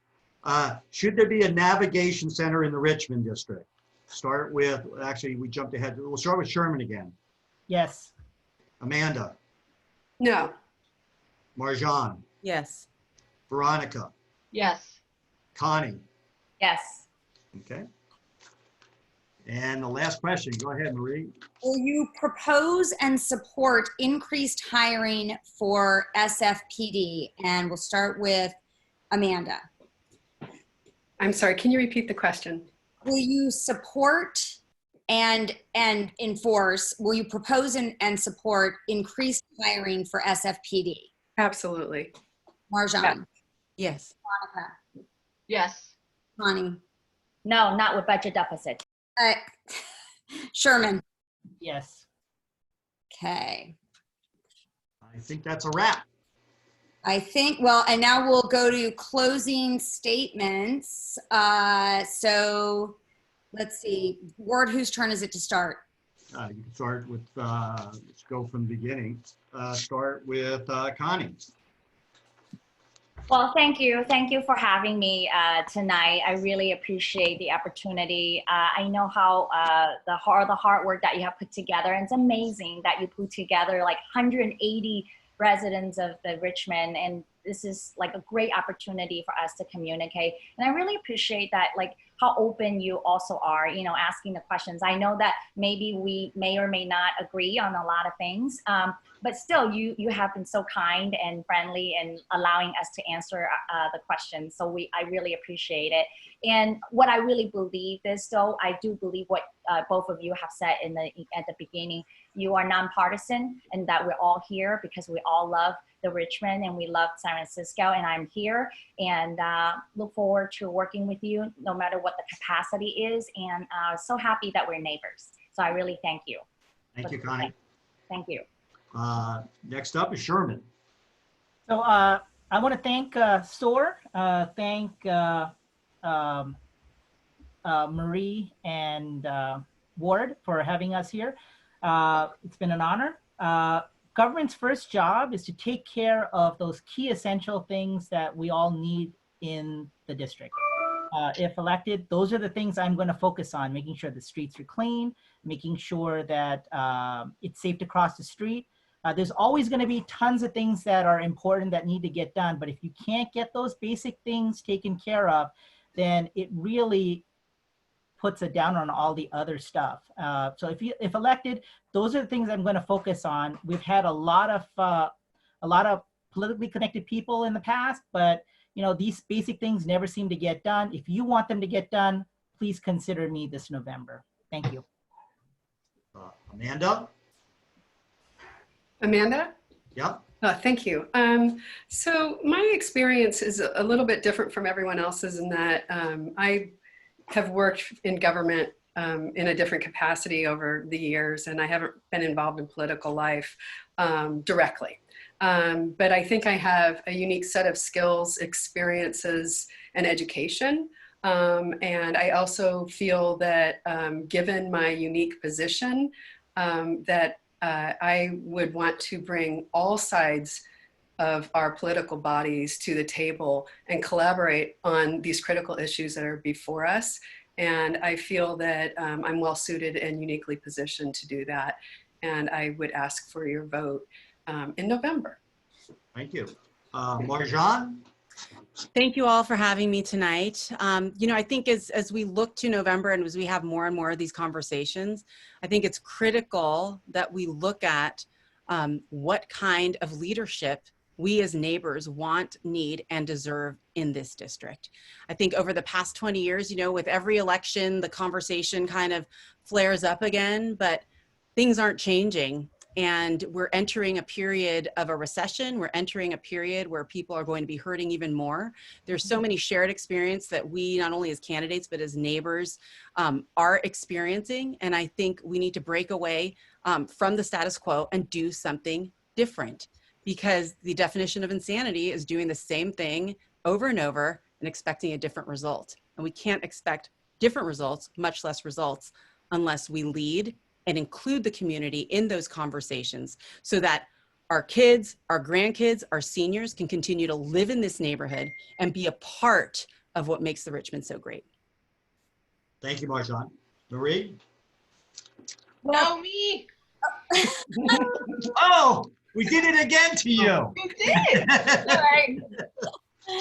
Should there be a navigation center in the Richmond district? Start with, actually, we jumped ahead. We'll start with Sherman again. Yes. Amanda. No. Marjan. Yes. Veronica. Yes. Connie. Yes. Okay. And the last question. Go ahead, Marie. Will you propose and support increased hiring for SFPD? And we'll start with Amanda. I'm sorry, can you repeat the question? Will you support and enforce, will you propose and support increased hiring for SFPD? Absolutely. Marjan? Yes. Monica? Yes. Connie? No, not with budget deficit. Sherman? Yes. Okay. I think that's a wrap. I think, well, and now we'll go to closing statements. So let's see, Ward, whose turn is it to start? You can start with, let's go from the beginning. Start with Connie. Well, thank you. Thank you for having me tonight. I really appreciate the opportunity. I know how the hard work that you have put together. And it's amazing that you put together like 180 residents of the Richmond, and this is like a great opportunity for us to communicate. And I really appreciate that, like how open you also are, you know, asking the questions. I know that maybe we may or may not agree on a lot of things, but still you have been so kind and friendly and allowing us to answer the questions. So I really appreciate it. And what I really believe is, though, I do believe what both of you have said at the beginning. You are nonpartisan, and that we're all here because we all love the Richmond and we love San Francisco, and I'm here and look forward to working with you no matter what the capacity is, and so happy that we're neighbors. So I really thank you. Thank you, Connie. Thank you. Next up is Sherman. So I want to thank SOAR, thank Marie and Ward for having us here. It's been an honor. Government's first job is to take care of those key essential things that we all need in the district. If elected, those are the things I'm going to focus on, making sure the streets are clean, making sure that it's safe to cross the street. There's always going to be tons of things that are important that need to get done, but if you can't get those basic things taken care of, then it really puts a down on all the other stuff. So if elected, those are the things I'm going to focus on. We've had a lot of politically connected people in the past, but you know, these basic things never seem to get done. If you want them to get done, please consider me this November. Thank you. Amanda? Amanda? Yep. Thank you. So my experience is a little bit different from everyone else's in that I have worked in government in a different capacity over the years, and I haven't been involved in political life directly. But I think I have a unique set of skills, experiences, and education. And I also feel that given my unique position, that I would want to bring all sides of our political bodies to the table and collaborate on these critical issues that are before us. And I feel that I'm well suited and uniquely positioned to do that. And I would ask for your vote in November. Thank you. Marjan? Thank you all for having me tonight. You know, I think as we look to November and as we have more and more of these conversations, I think it's critical that we look at what kind of leadership we as neighbors want, need, and deserve in this district. I think over the past 20 years, you know, with every election, the conversation kind of flares up again, but things aren't changing. And we're entering a period of a recession. We're entering a period where people are going to be hurting even more. There's so many shared experience that we, not only as candidates, but as neighbors are experiencing. And I think we need to break away from the status quo and do something different, because the definition of insanity is doing the same thing over and over and expecting a different result. And we can't expect different results, much less results, unless we lead and include the community in those conversations so that our kids, our grandkids, our seniors can continue to live in this neighborhood and be a part of what makes the Richmond so great. Thank you, Marjan. Marie? No, me. Oh, we did it again to you. You did. All right.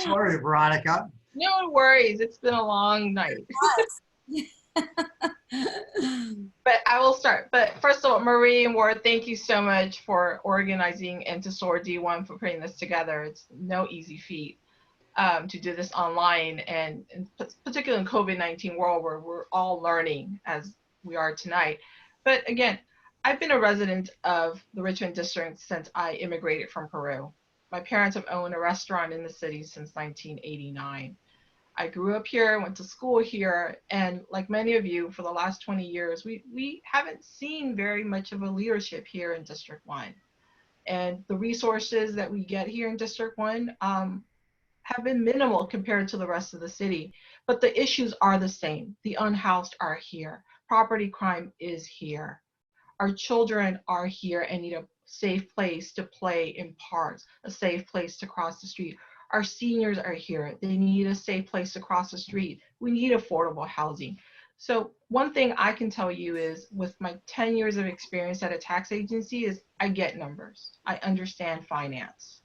Sorry, Veronica. No worries. It's been a long night. But I will start. But first of all, Marie and Ward, thank you so much for organizing and to SOAR-D1 for putting this together. It's no easy feat to do this online, and particularly in COVID-19 world where we're all learning as we are tonight. But again, I've been a resident of the Richmond district since I immigrated from Peru. My parents have owned a restaurant in the city since 1989. I grew up here, went to school here, and like many of you, for the last 20 years, we haven't seen very much of a leadership here in District 1. And the resources that we get here in District 1 have been minimal compared to the rest of the city. But the issues are the same. The unhoused are here. Property crime is here. Our children are here and need a safe place to play in parks, a safe place to cross the street. Our seniors are here. They need a safe place to cross the street. We need affordable housing. So one thing I can tell you is, with my 10 years of experience at a tax agency, is I get numbers. I understand finance.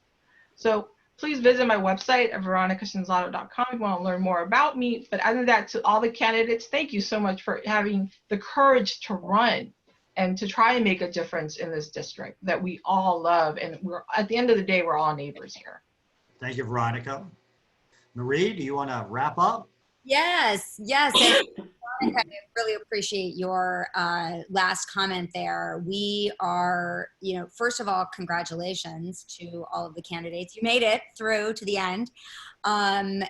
So please visit my website at veronicashanzado.com if you want to learn more about me. But other than that, to all the candidates, thank you so much for having the courage to run and to try and make a difference in this district that we all love. And we're, at the end of the day, we're all neighbors here. Thank you, Veronica. Marie, do you want to wrap up? Yes, yes. And Veronica, I really appreciate your last comment there. We are, you know, first of all, congratulations to all of the candidates. You made it through to the end. And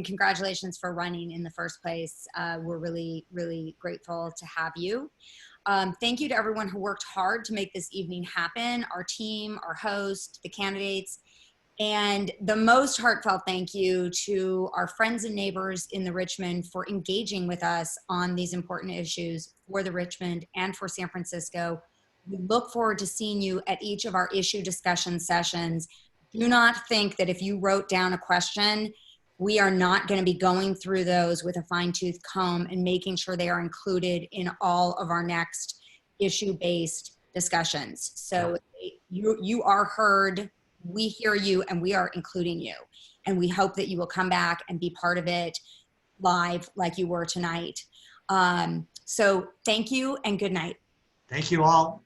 congratulations for running in the first place. We're really, really grateful to have you. Thank you to everyone who worked hard to make this evening happen, our team, our host, the candidates. And the most heartfelt thank you to our friends and neighbors in the Richmond for engaging with us on these important issues for the Richmond and for San Francisco. We look forward to seeing you at each of our issue discussion sessions. Do not think that if you wrote down a question, we are not going to be going through those with a fine-tooth comb and making sure they are included in all of our next issue-based discussions. So you are heard. We hear you and we are including you. And we hope that you will come back and be part of it live like you were tonight. So thank you and good night. Thank you all.